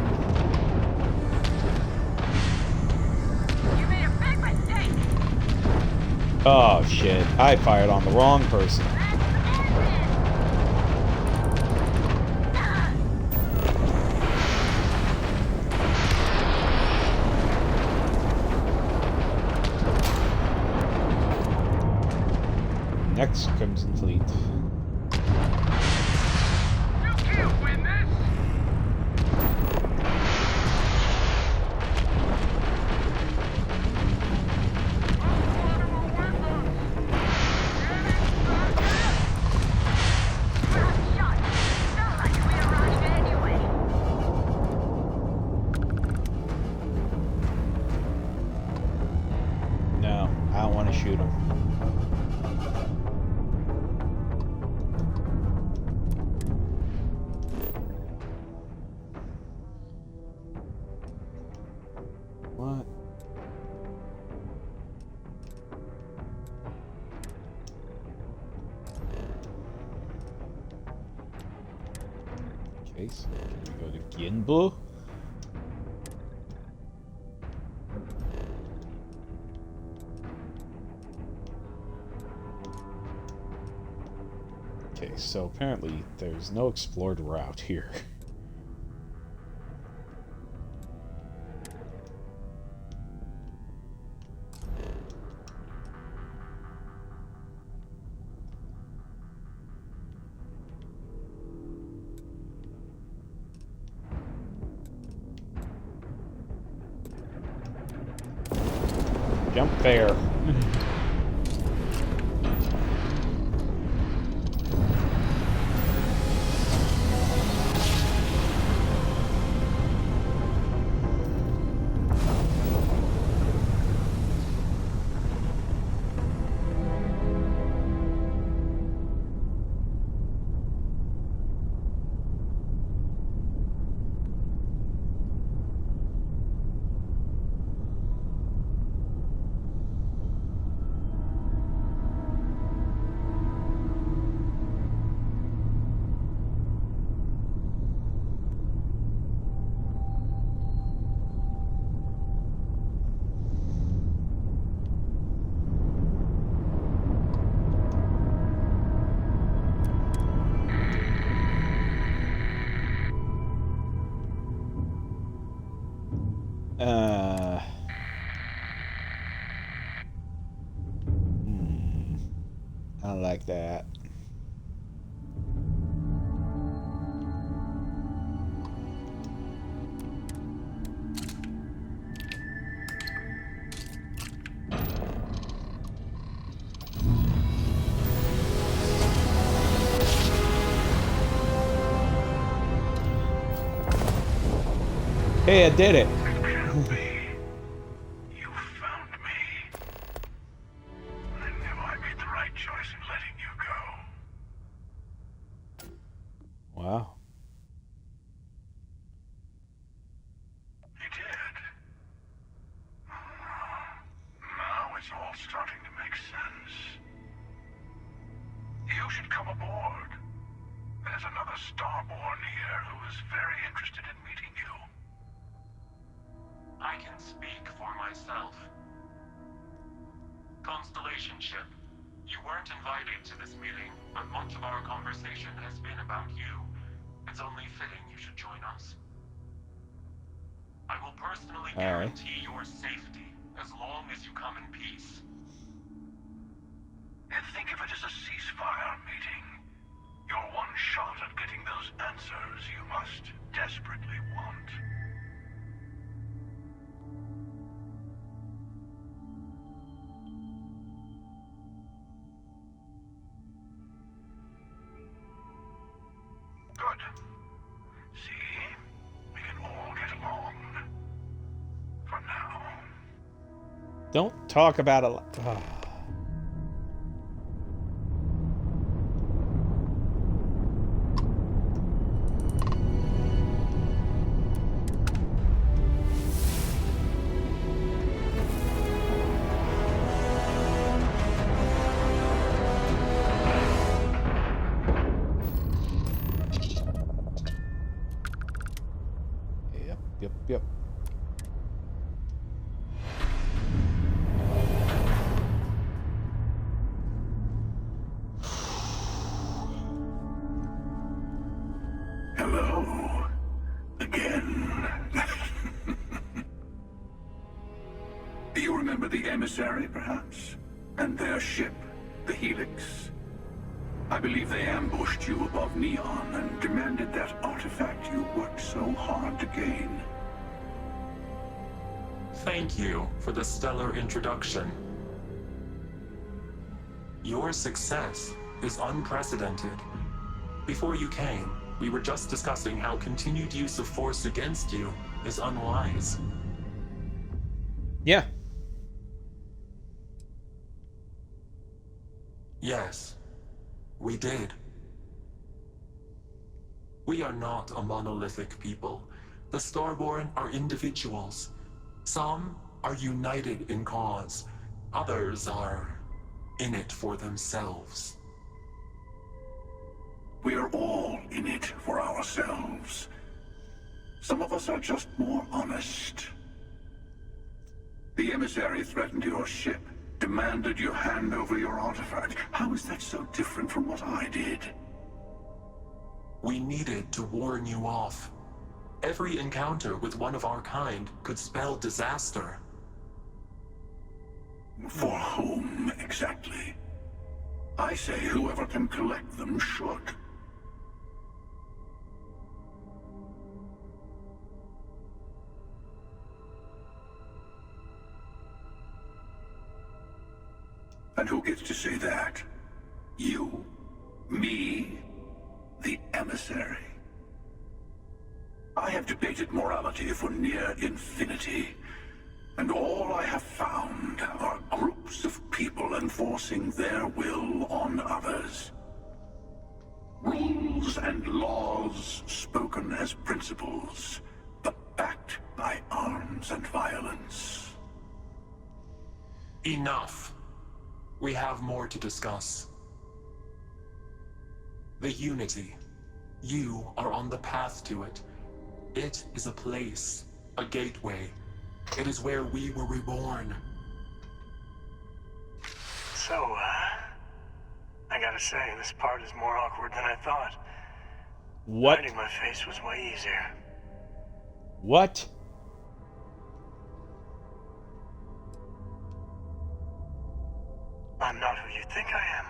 You made a big mistake! Oh shit, I fired on the wrong person. Next Crimson Fleet. You can't win this! Shot! Not like we arrived anyway! No, I don't want to shoot him. What? Okay, so we go to Ginbu. Okay, so apparently there's no explored route here. Jump fair. I don't like that. Hey, I did it. You found me. I knew I made the right choice in letting you go. Wow. You did. Now it's all starting to make sense. You should come aboard. There's another Starborn here who is very interested in meeting you. I can speak for myself. Constellation ship, you weren't invited to this meeting, but much of our conversation has been about you. It's only fitting you should join us. I will personally guarantee your safety as long as you come in peace. And think of it as a ceasefire meeting. Your one shot at getting those answers you must desperately want. Good. See? We can all get along. For now. Don't talk about it. Yep. Hello. Again. Do you remember the emissary, perhaps? And their ship, the Helix? I believe they ambushed you above Neon and demanded that artifact you worked so hard to gain. Thank you for the stellar introduction. Your success is unprecedented. Before you came, we were just discussing how continued use of force against you is unwise. Yeah. Yes, we did. We are not a monolithic people. The Starborn are individuals. Some are united in cause. Others are in it for themselves. We're all in it for ourselves. Some of us are just more honest. The emissary threatened your ship, demanded you hand over your artifact. How is that so different from what I did? We needed to warn you off. Every encounter with one of our kind could spell disaster. For whom, exactly? I say whoever can collect them should. And who gets to say that? You? Me? The emissary? I have debated morality for near infinity, and all I have found are groups of people enforcing their will on others. Rules and laws spoken as principles, but backed by arms and violence. Enough. We have more to discuss. The Unity. You are on the path to it. It is a place, a gateway. It is where we were reborn. So, I gotta say, this part is more awkward than I thought. What? Hiding my face was way easier. What? I'm not who you think I am.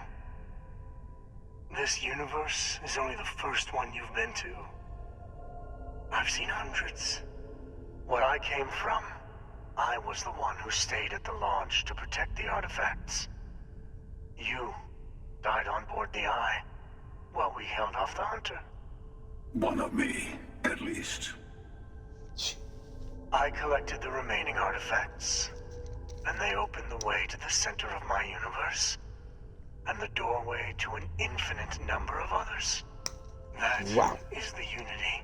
This universe is only the first one you've been to. I've seen hundreds. Where I came from, I was the one who stayed at the launch to protect the artifacts. You died on board the Eye, while we held off the Hunter. One of me, at least. I collected the remaining artifacts, and they opened the way to the center of my universe, and the doorway to an infinite number of others. That is the Unity.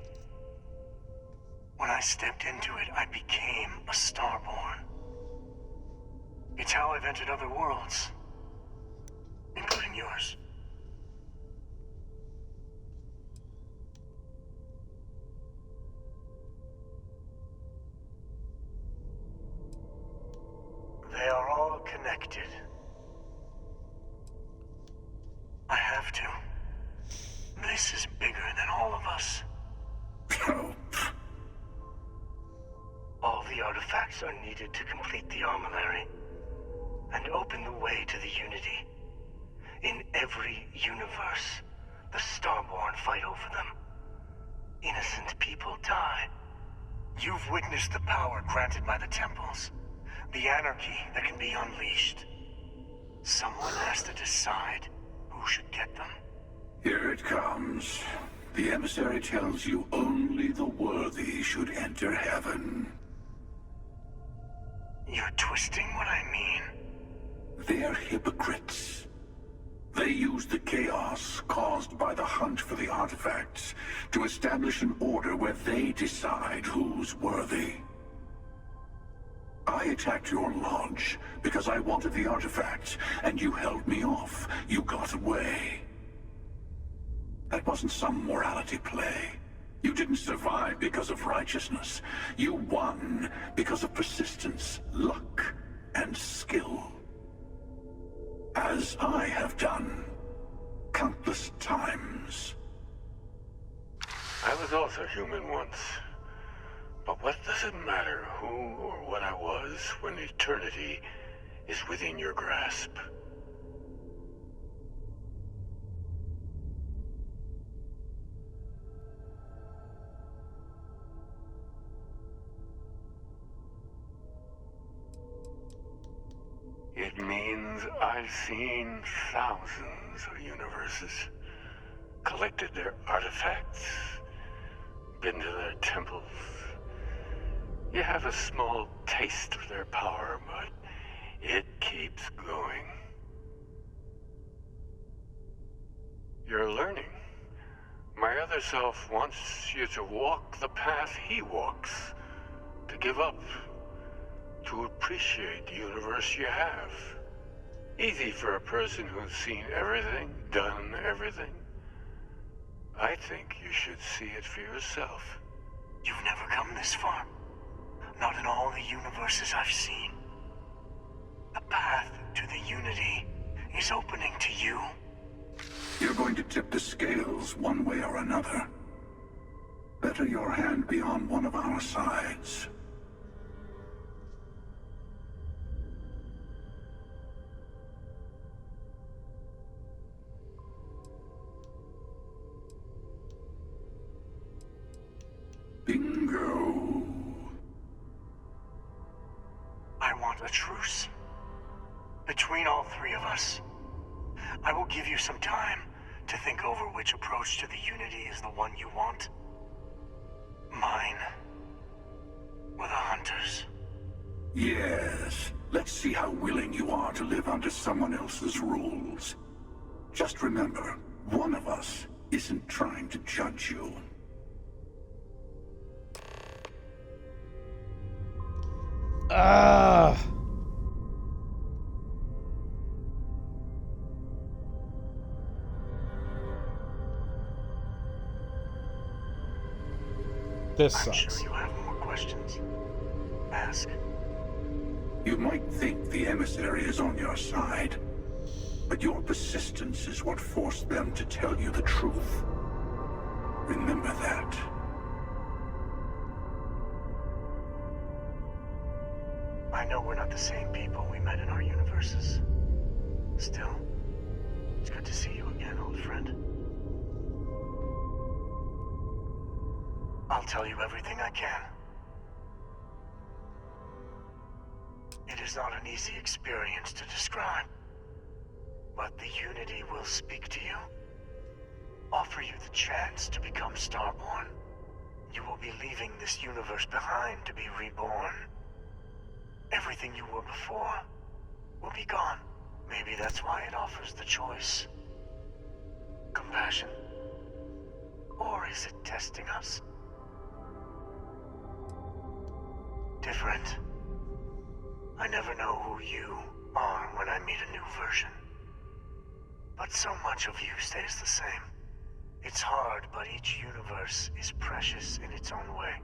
When I stepped into it, I became a Starborn. It's how I've entered other worlds, including yours. They are all connected. I have to. This is bigger than all of us. All the artifacts are needed to complete the armillary and open the way to the Unity. In every universe, the Starborn fight over them. Innocent people die. You've witnessed the power granted by the temples, the anarchy that can be unleashed. Someone has to decide who should get them. Here it comes. The emissary tells you only the worthy should enter heaven. You're twisting what I mean. They're hypocrites. They use the chaos caused by the hunt for the artifacts to establish an order where they decide who's worthy. I attacked your launch because I wanted the artifacts, and you held me off. You got away. That wasn't some morality play. You didn't survive because of righteousness. You won because of persistence, luck, and skill. As I have done countless times. I was also human once. But what does it matter who or what I was when eternity is within your grasp? It means I've seen thousands of universes, collected their artifacts, been to their temples. You have a small taste of their power, but it keeps going. You're learning. My other self wants you to walk the path he walks, to give up, to appreciate the universe you have. Easy for a person who's seen everything, done everything. I think you should see it for yourself. You've never come this far. Not in all the universes I've seen. The path to the Unity is opening to you. You're going to tip the scales one way or another. Better your hand be on one of our sides. Bingo. I want a truce. Between all three of us. I will give you some time to think over which approach to the Unity is the one you want. Mine. Or the Hunters. Yes. Let's see how willing you are to live under someone else's rules. Just remember, one of us isn't trying to judge you. This I'm sucks. sure you have more questions. Ask. You might think the emissary is on your side, but your persistence is what forced them to tell you the truth. Remember that. I know we're not the same people we met in our universes. Still, it's good to see you again, old friend. I'll tell you everything I can. It is not an easy experience to describe, but the Unity will speak to you, offer you the chance to become Starborn. You will be leaving this universe behind to be reborn. Everything you were before will be gone. Maybe that's why it offers the choice. Compassion? Or is it testing us? Different. I never know who you are when I meet a new version. But so much of you stays the same. It's hard, but each universe is precious in its own way.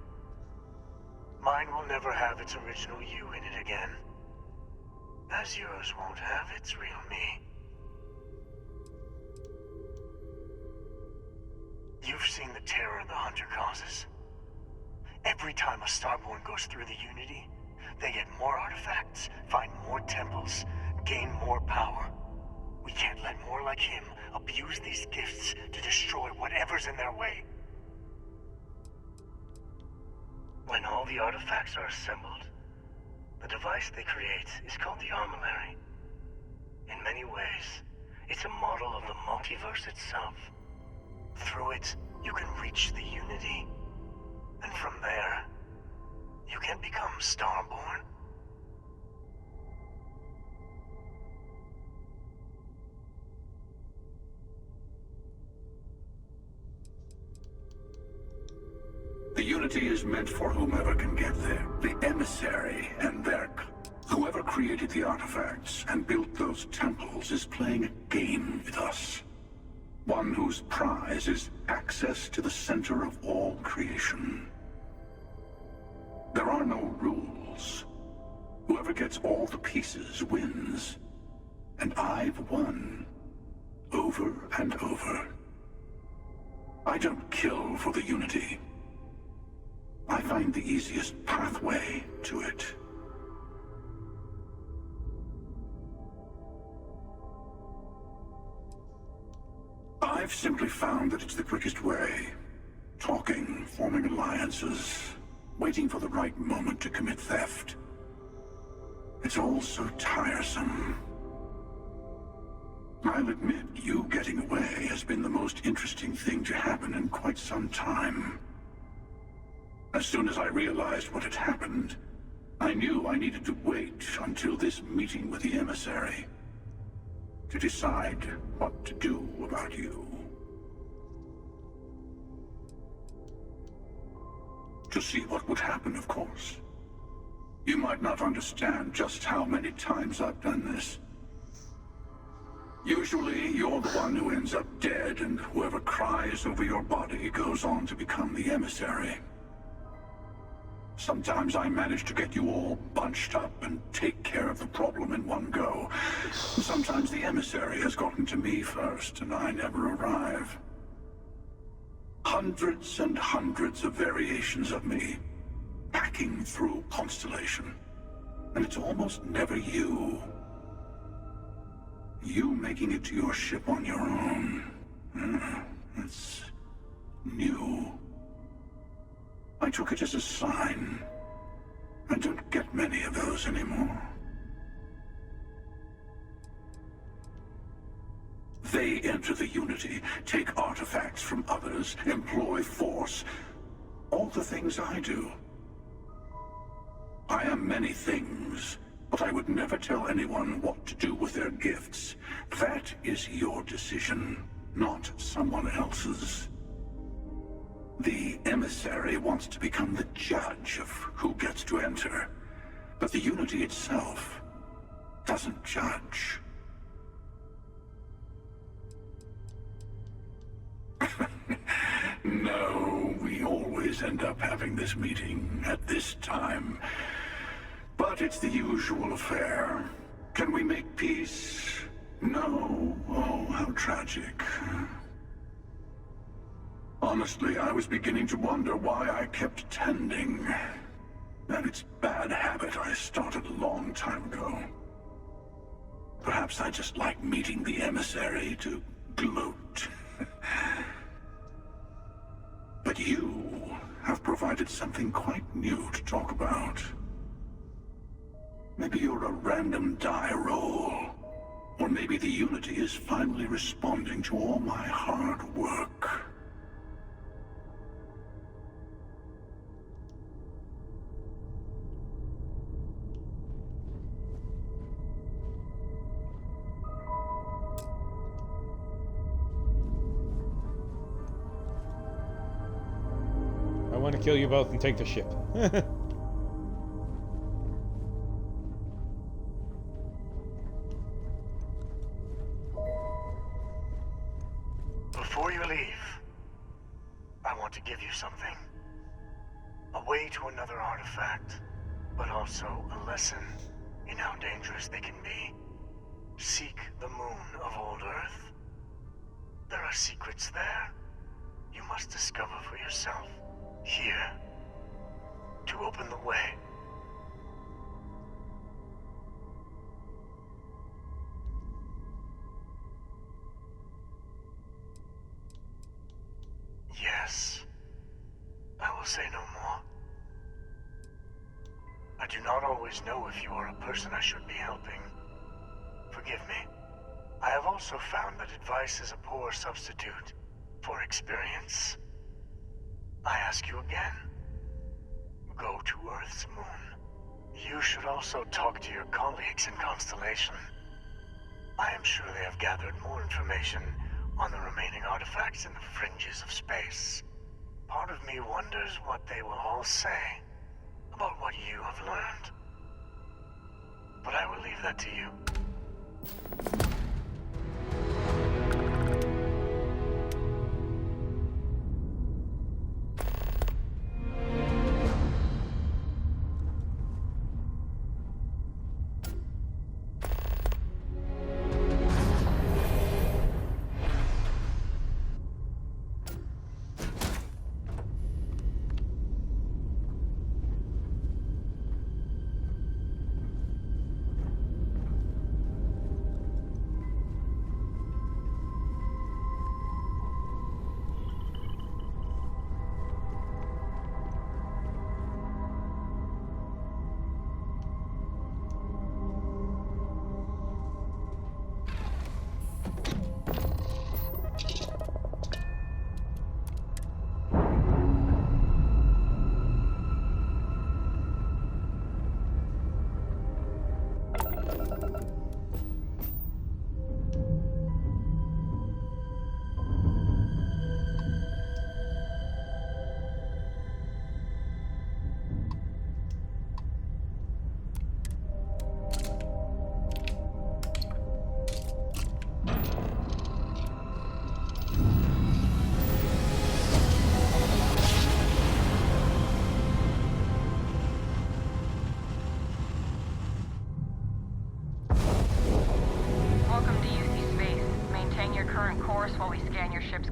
Mine will never have its original you in it again. As yours won't have its real me. You've seen the terror the Hunter causes. Every time a Starborn goes through the Unity, they get more artifacts, find more temples, gain more power. We can't let more like him abuse these gifts to destroy whatever's in their way. When all the artifacts are assembled, the device they create is called the Armillary. In many ways, it's a model of the multiverse itself. Through it, you can reach the Unity. And from there, you can become Starborn. The Unity is meant for whomever can get there. The emissary and Verk. Whoever created the artifacts and built those temples is playing a game with us. One whose prize is access to the center of all creation. There are no rules. Whoever gets all the pieces wins. And I've won. Over and over. I don't kill for the Unity. I find the easiest pathway to it. I've simply found that it's the quickest way. Talking, forming alliances, waiting for the right moment to commit theft. It's all so tiresome. I'll admit, you getting away has been the most interesting thing to happen in quite some time. As soon as I realized what had happened, I knew I needed to wait until this meeting with the emissary to decide what to do about you. To see what would happen, of course. You might not understand just how many times I've done this. Usually, you're the one who ends up dead, and whoever cries over your body goes on to become the emissary. Sometimes I manage to get you all bunched up and take care of the problem in one go. Sometimes the emissary has gotten to me first, and I never arrive. Hundreds and hundreds of variations of me, packing through Constellation. And it's almost never you. You making it to your ship on your own. It's new. I took it as a sign. I don't get many of those anymore. They enter the Unity, take artifacts from others, employ force. All the things I do. I am many things, but I would never tell anyone what to do with their gifts. That is your decision, not someone else's. The emissary wants to become the judge of who gets to enter, but the Unity itself doesn't judge. No, we always end up having this meeting at this time. But it's the usual affair. Can we make peace? No. Oh, how tragic. Honestly, I was beginning to wonder why I kept attending. And it's a bad habit I started a long time ago. Perhaps I just like meeting the emissary to gloat. But you have provided something quite new to talk about. Maybe you're a random die roll. Or maybe the Unity is finally responding to all my hard work. I want to kill you both and take the ship. Before you leave, I want to give you something. A way to another artifact, but also a lesson in how dangerous they can be. Seek the moon of old Earth. There are secrets there you must discover for yourself. Here, to open the way. Yes, I will say no more. I do not always know if you are a person I should be helping. Forgive me. I have also found that advice is a poor substitute for experience. I ask you again. Go to Earth's moon. You should also talk to your colleagues in Constellation. I am sure they have gathered more information on the remaining artifacts in the fringes of space. Part of me wonders what they will all say about what you have learned. But I will leave that to you.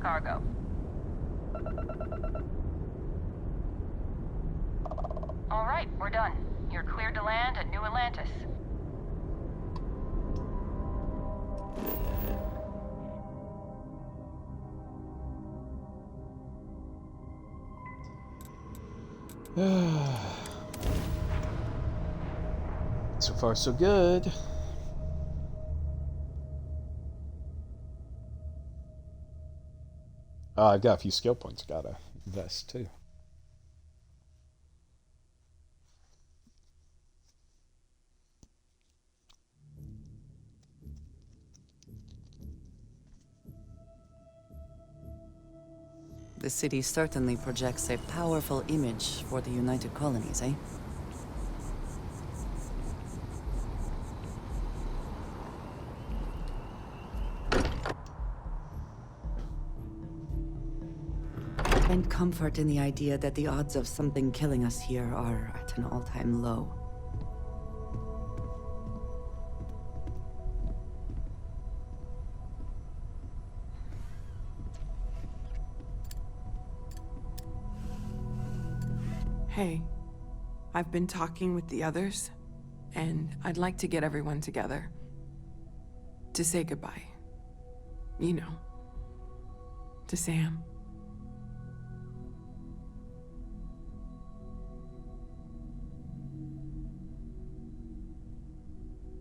cargo. All right, we're done. You're cleared to land at New Atlantis. So far, so good. I've got a few skill points. Gotta invest too. The city certainly projects a powerful image for the United Colonies, eh? Find comfort in the idea that the odds of something killing us here are at an all-time low. Hey, I've been talking with the others, and I'd like to get everyone together. To say goodbye. You know. To Sam.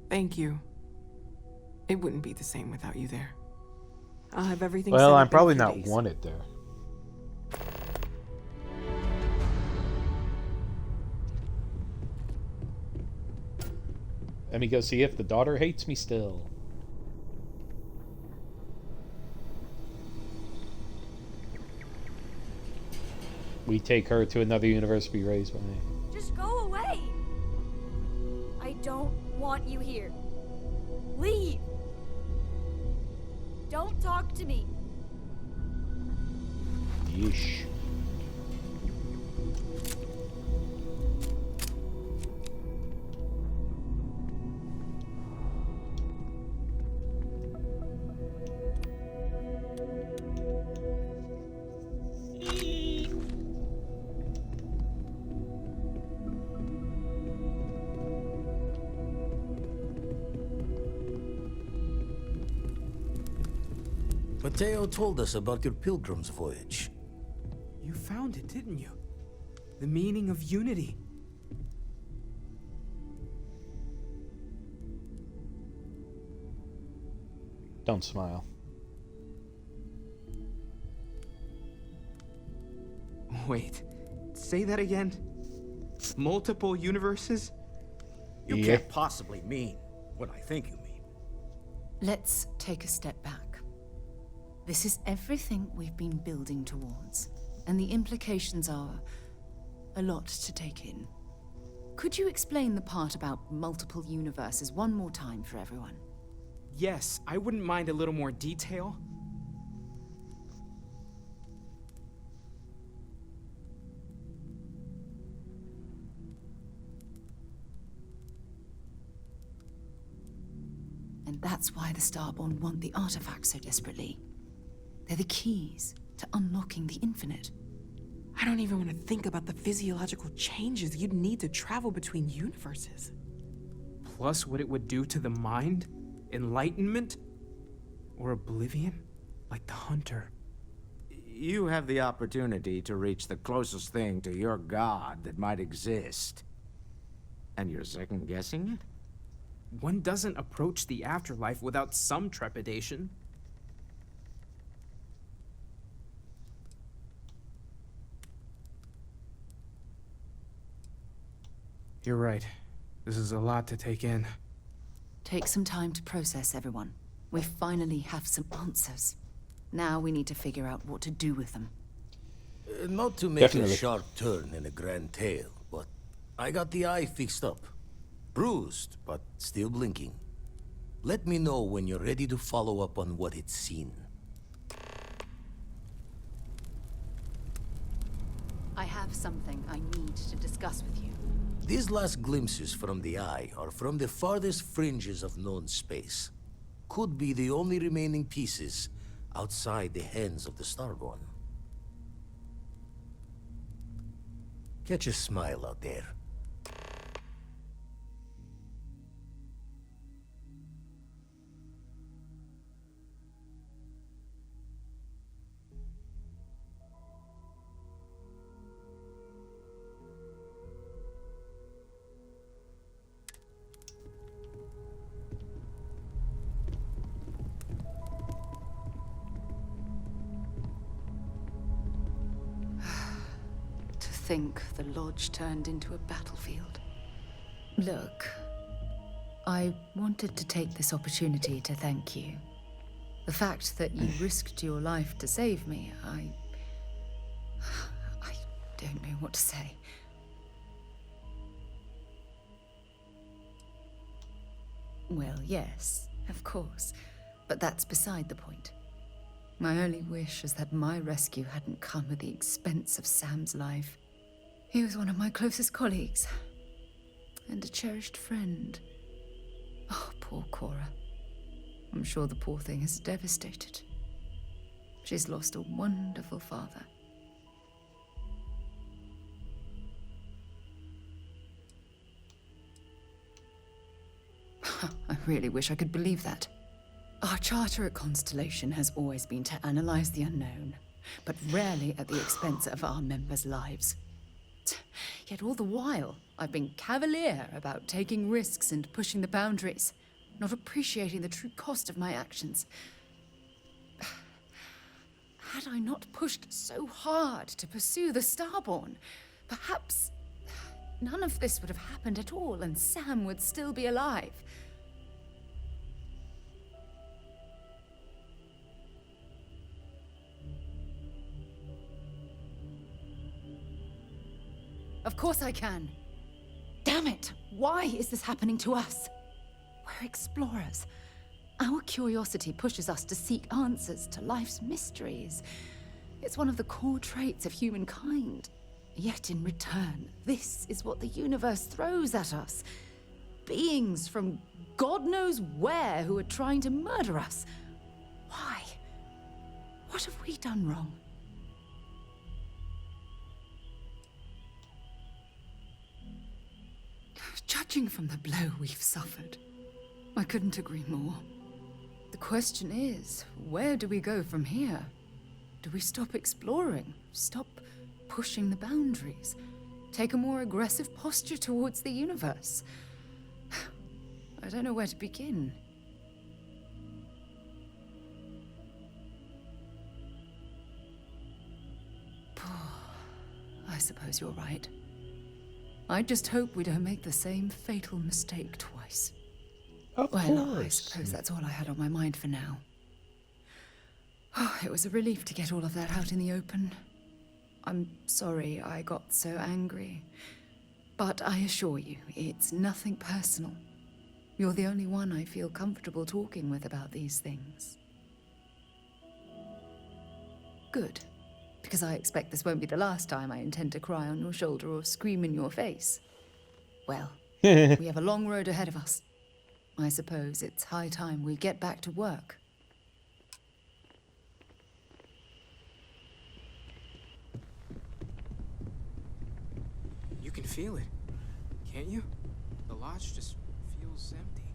Thank you. It wouldn't be the same without you there. I'll have everything set Well, up I'm in a probably few not days. wanted there. Let me go see if the daughter hates me still. We take her to another universe to be raised by. Just go away! I don't want you here. Leave! Don't talk to me. Yeesh. Mateo told us about your pilgrim's voyage. You found it, didn't you? The meaning of unity. Don't smile. Wait, say that again? Multiple universes? You can't possibly mean what I think you mean. Let's take a step back. This is everything we've been building towards, and the implications are a lot to take in. Could you explain the part about multiple universes one more time for everyone? Yes, I wouldn't mind a little more detail. And that's why the Starborn want the artifacts so desperately. They're the keys to unlocking the infinite. I don't even want to think about the physiological changes you'd need to travel between universes. Plus what it would do to the mind? Enlightenment? Or oblivion? Like the Hunter. You have the opportunity to reach the closest thing to your god that might exist. And you're second-guessing it? One doesn't approach the afterlife without some trepidation. You're right. This is a lot to take in. Take some time to process, everyone. We finally have some answers. Now we need to figure out what to do with them. Not to make a sharp turn in a grand tale, but I got the eye fixed up. Bruised, but still blinking. Let me know when you're ready to follow up on what it's seen. I have something I need to discuss with you. These last glimpses from the eye are from the farthest fringes of known space. Could be the only remaining pieces outside the hands of the Starborn. Catch a smile out there. Think the lodge turned into a battlefield. Look, I wanted to take this opportunity to thank you. The fact that you risked your life to save me, I don't know what to say. Well, yes, of course, but that's beside the point. My only wish is that my rescue hadn't come at the expense of Sam's life. He was one of my closest colleagues, and a cherished friend. Oh, poor Cora. I'm sure the poor thing is devastated. She's lost a wonderful father. I really wish I could believe that. Our charter at Constellation has always been to analyze the unknown, but rarely at the expense of our members' lives. Yet all the while, I've been cavalier about taking risks and pushing the boundaries, not appreciating the true cost of my actions. Had I not pushed so hard to pursue the Starborn, perhaps none of this would have happened at all and Sam would still be alive. Of course I can. Damn it! Why is this happening to us? We're explorers. Our curiosity pushes us to seek answers to life's mysteries. It's one of the core traits of humankind. Yet in return, this is what the universe throws at us. Beings from God knows where who are trying to murder us. Why? What have we done wrong? Judging from the blow we've suffered, I couldn't agree more. The question is, where do we go from here? Do we stop exploring? Stop pushing the boundaries? Take a more aggressive posture towards the universe? I don't know where to begin. I suppose you're right. I just hope we don't make the same fatal mistake twice. Of well, course. I suppose that's all I had on my mind for now. Oh, it was a relief to get all of that out in the open. I'm sorry I got so angry. But I assure you, it's nothing personal. You're the only one I feel comfortable talking with about these things. Good. Because I expect this won't be the last time I intend to cry on your shoulder or scream in your face. Well, we have a long road ahead of us. I suppose it's high time we get back to work. You can feel it, can't you? The lodge just feels empty.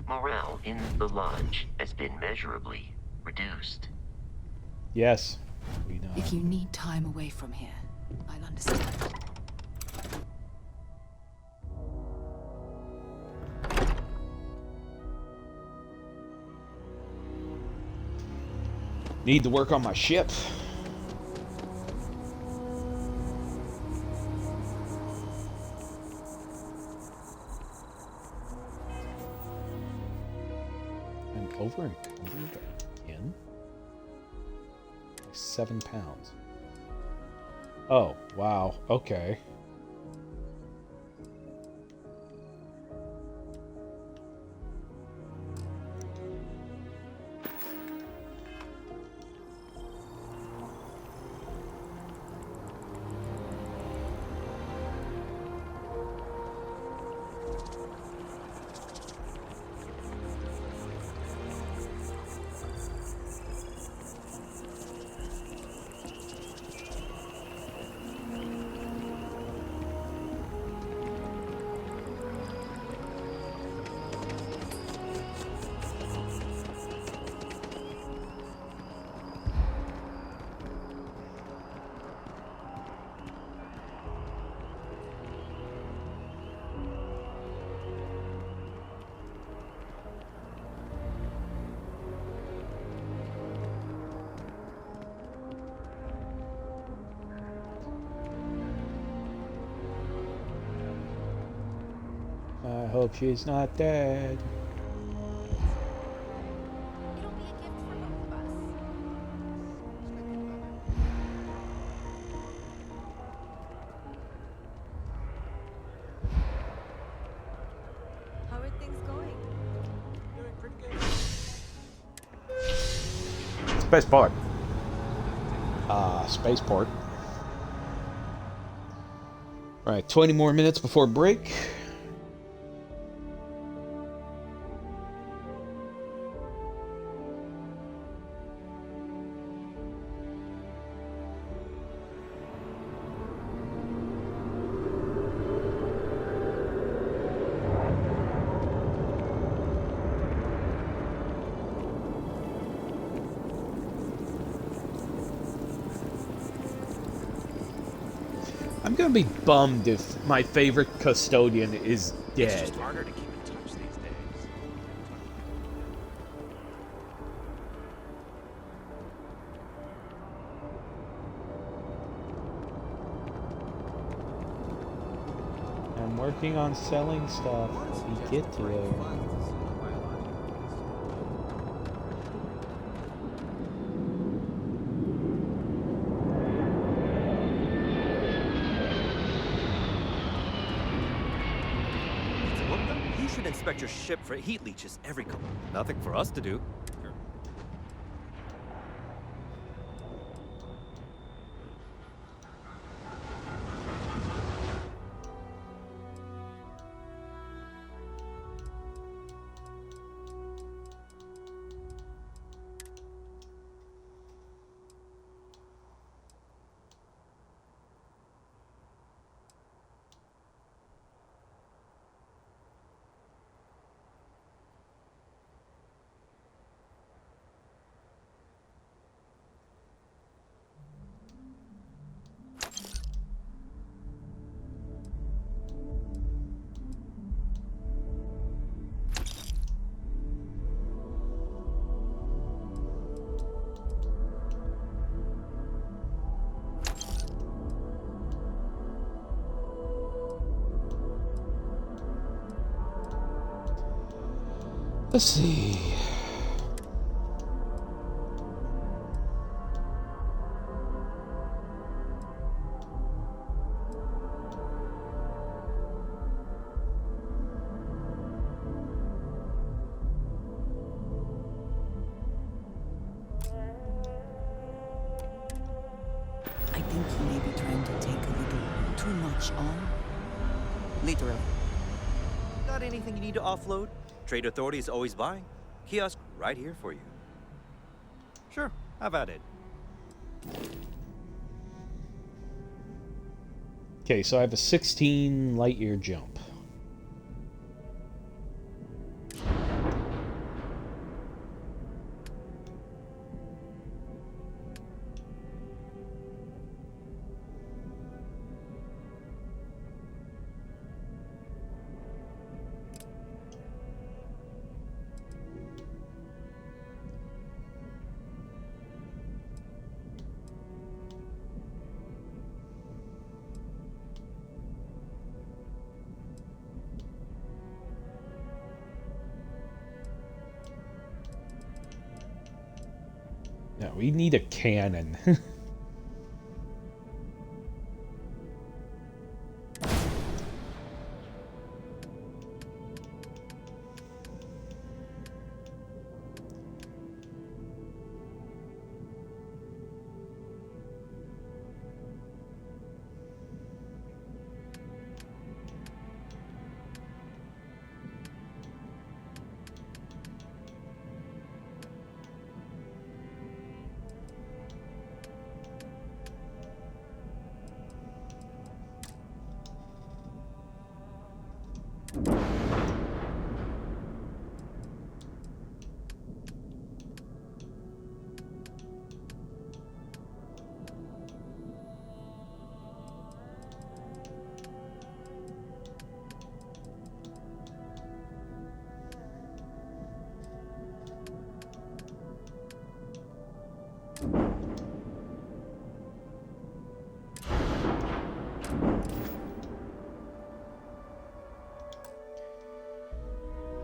Morale in the lodge has been measurably reduced. Yes, we know. If you need time away from here, I'll understand. Need to work on my ship. I'm over encumbered again. 7 pounds. Oh, wow. Okay. I hope she's not dead. How are things going? Doing pretty good. Spaceport. Spaceport. Right, 20 more minutes before break. I'm gonna be bummed if my favorite custodian is dead. It's just harder to keep in touch these days. I'm working on selling stuff. We get to there. You should inspect your ship for heat leeches every couple. Nothing for us to do. Let's see. I think you may be trying to take a little too much on. Literally. Got anything you need to offload? Trade Authority is always buying. Kiosk right here for you. Sure, have at it. Okay, so I have a 16 light year jump. No, we need a cannon.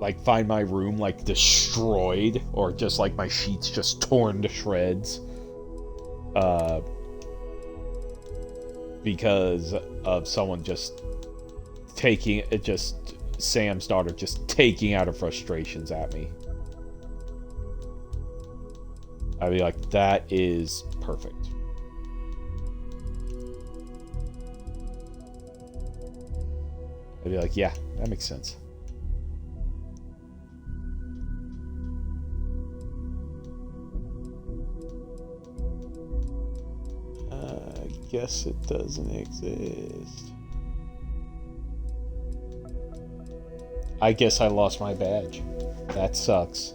like find my room like destroyed, or just like my sheets just torn to shreds, because of someone just taking it, just Sam's daughter just taking out her frustrations at me. I'd be like, that is perfect. I'd be like, yeah, that makes sense. I guess it doesn't exist. I guess I lost my badge. That sucks.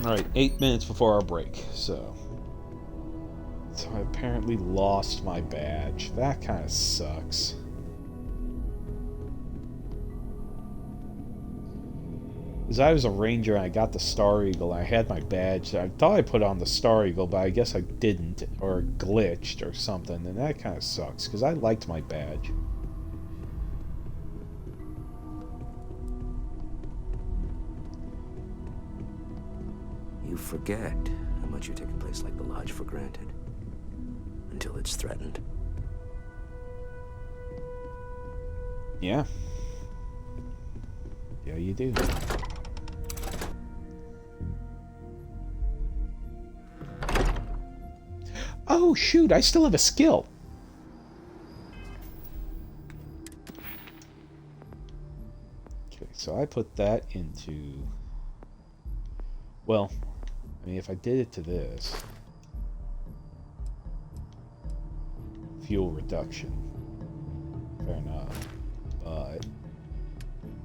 Alright, 8 minutes before our break, so I apparently lost my badge. That kind of sucks. Because I was a ranger and I got the Star Eagle and I had my badge. I thought I put on the Star Eagle, but I guess I didn't, or glitched or something, and that kind of sucks, because I liked my badge. You forget how much you take a place like the Lodge for granted. Until it's threatened. Yeah. Yeah, you do. Oh, shoot, I still have a skill. Okay, so I put that into... Well, I mean, if I did it to this... Fuel reduction. Fair enough. But...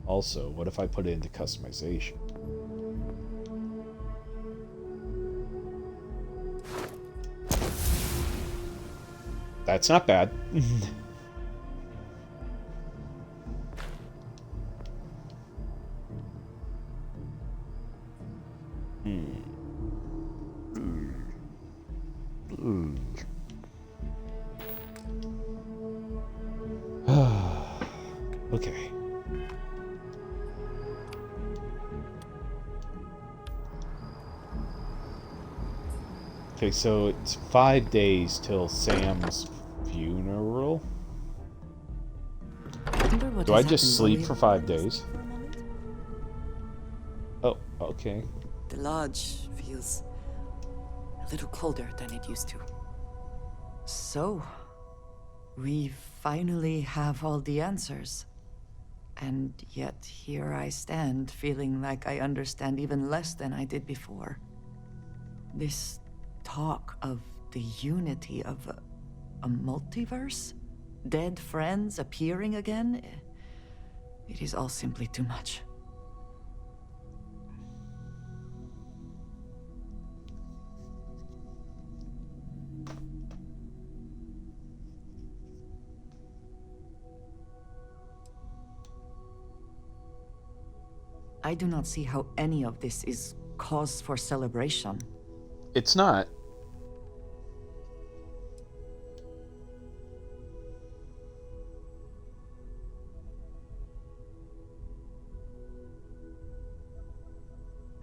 Also, what if I put it into customization? That's not bad. Okay, so it's 5 days till Sam's funeral. Do I just sleep for 5 days? Oh, okay. The lodge feels a little colder than it used to. So, we finally have all the answers. And yet here I stand, feeling like I understand even less than I did before. This talk of the unity of a multiverse? Dead friends appearing again? It is all simply too much. I do not see how any of this is cause for celebration. It's not.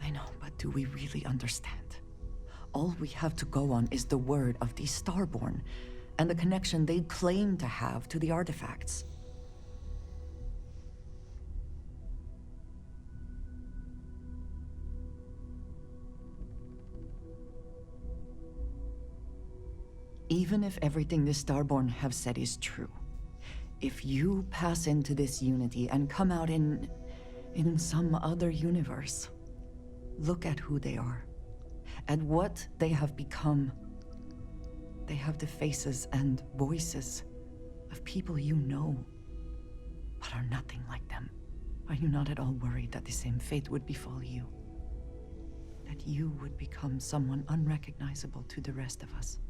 I know, but do we really understand? All we have to go on is the word of the Starborn, and the connection they claim to have to the artifacts. Even if everything the Starborn have said is true, if you pass into this unity and come out in some other universe, look at who they are, and what they have become. They have the faces and voices of people you know, but are nothing like them. Are you not at all worried that the same fate would befall you? That you would become someone unrecognizable to the rest of us?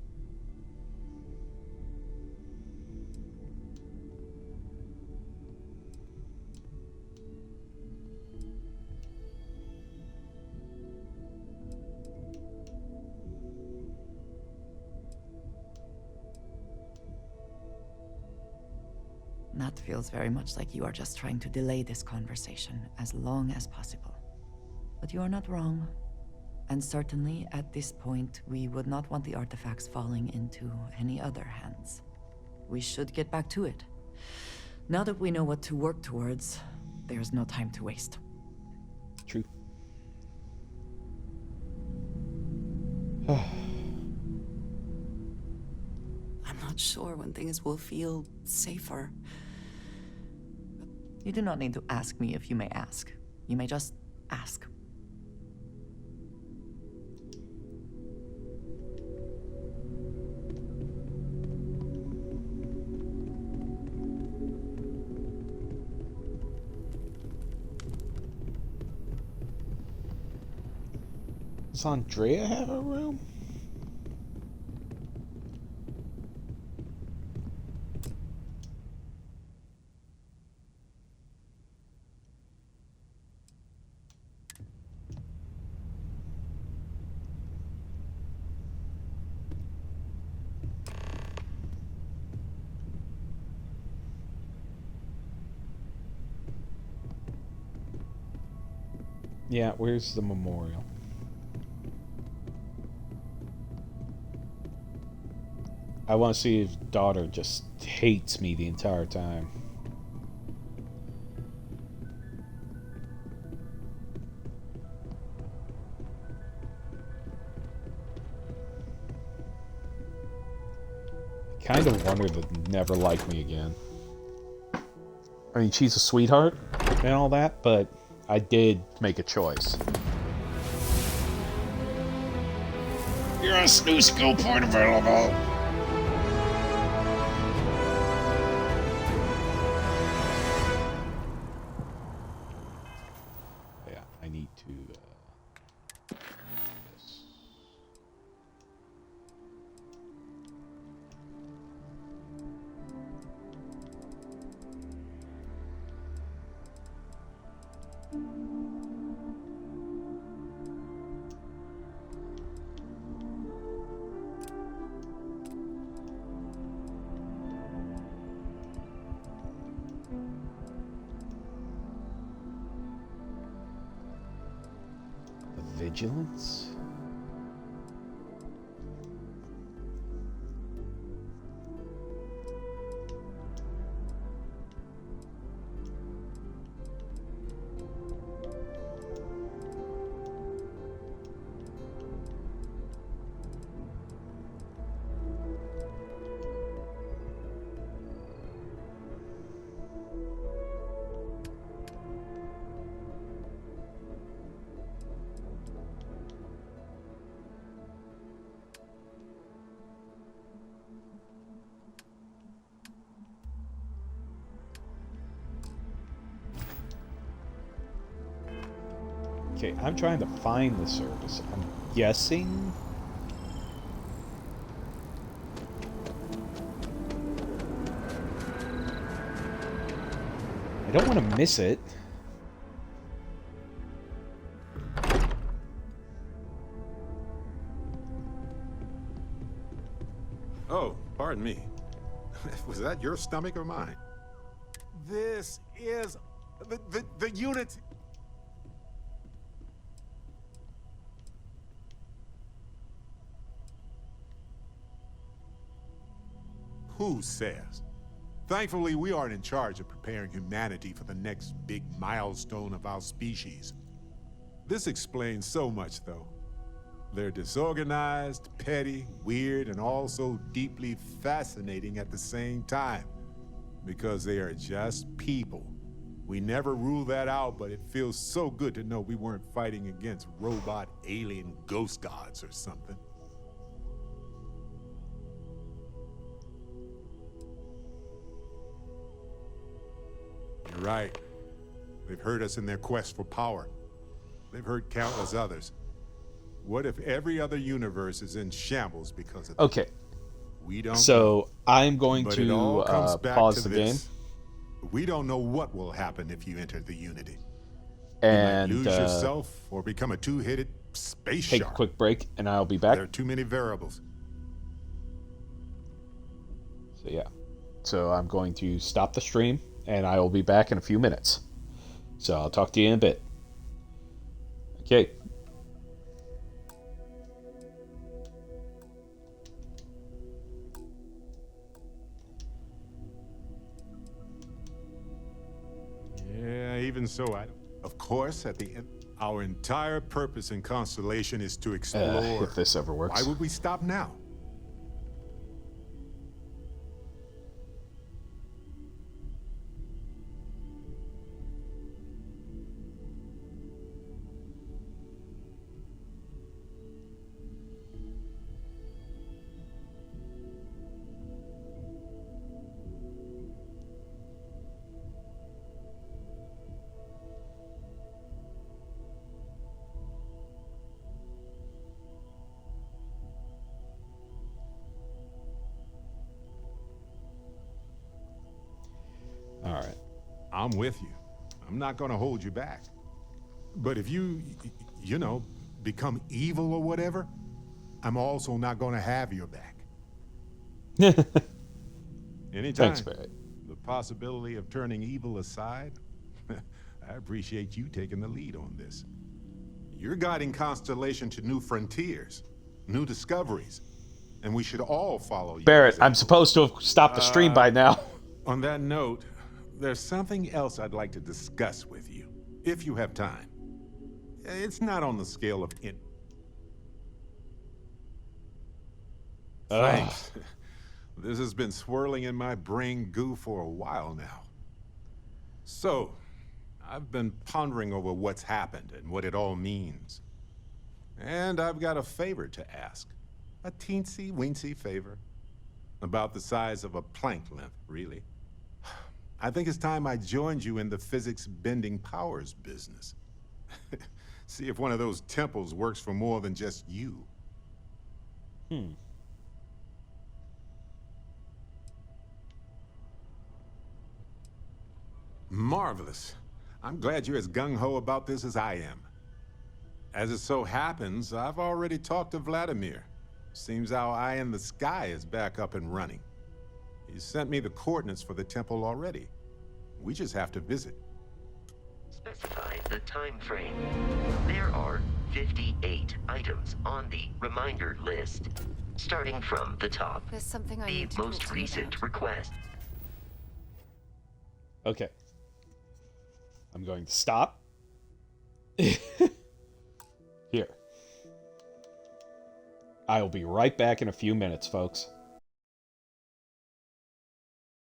That feels very much like you are just trying to delay this conversation as long as possible. But you are not wrong. And certainly, at this point, we would not want the artifacts falling into any other hands. We should get back to it. Now that we know what to work towards, there's no time to waste. True. I'm not sure when things will feel safer. You do not need to ask me if you may ask. You may just ask. Does Andrea have a room? Yeah, where's the memorial? I want to see if daughter just hates me the entire time. Kind of want her to never like me again. I mean, she's a sweetheart and all that, but I did make a choice. You're a snooze skill point available. Yeah, I need to. Vigilance? Okay, I'm trying to find the service. I'm guessing... I don't want to miss it. Oh, pardon me. Was that your stomach or mine? This is the unit. Who says? Thankfully, we aren't in charge of preparing humanity for the next big milestone of our species. This explains so much, though. They're disorganized, petty, weird, and also deeply fascinating at the same time. Because they are just people. We never rule that out, but it feels so good to know we weren't fighting against robot alien ghost gods or something. You're right. They've heard us in their quest for power. They've heard countless others. What if every other universe is in shambles because of that? Okay. We don't so know. I'm going But to it all comes back pause to the game. this. We don't know what will happen if you enter the Unity. And you might lose yourself or become a two-headed space take shark. a quick break, and I'll be back. There are too many variables. So yeah. So I'm going to stop the stream, and I will be back in a few minutes. So I'll talk to you in a bit. Okay. Yeah, even so, of course, at the end, our entire purpose in Constellation is to explore. If this ever works. Why would we stop now? All right. I'm with you. I'm not going to hold you back. But if you know, become evil or whatever, I'm also not going to have your back. Anytime. Thanks, Barrett. The possibility of turning evil aside, I appreciate you taking the lead on this. You're guiding Constellation to new frontiers, new discoveries, and we should all follow you. Barrett, I'm supposed to have stopped the stream by now. On that note, there's something else I'd like to discuss with you, if you have time. It's not on the scale of Thanks. This has been swirling in my brain goo for a while now. So, I've been pondering over what's happened and what it all means. And I've got a favor to ask. A teensy-weensy favor. About the size of a plank length, really. I think it's time I joined you in the physics-bending powers business. See if one of those temples works for more than just you. Marvelous. I'm glad you're as gung-ho about this as I am. As it so happens, I've already talked to Vladimir. Seems our eye in the sky is back up and running. He sent me the coordinates for the temple already. We just have to visit. Specify the time frame. There are 58 items on the reminder list, starting from the top. There's something I the need to most talk to you recent about. request. Okay. I'm going to stop. Here. I will be right back in a few minutes, folks.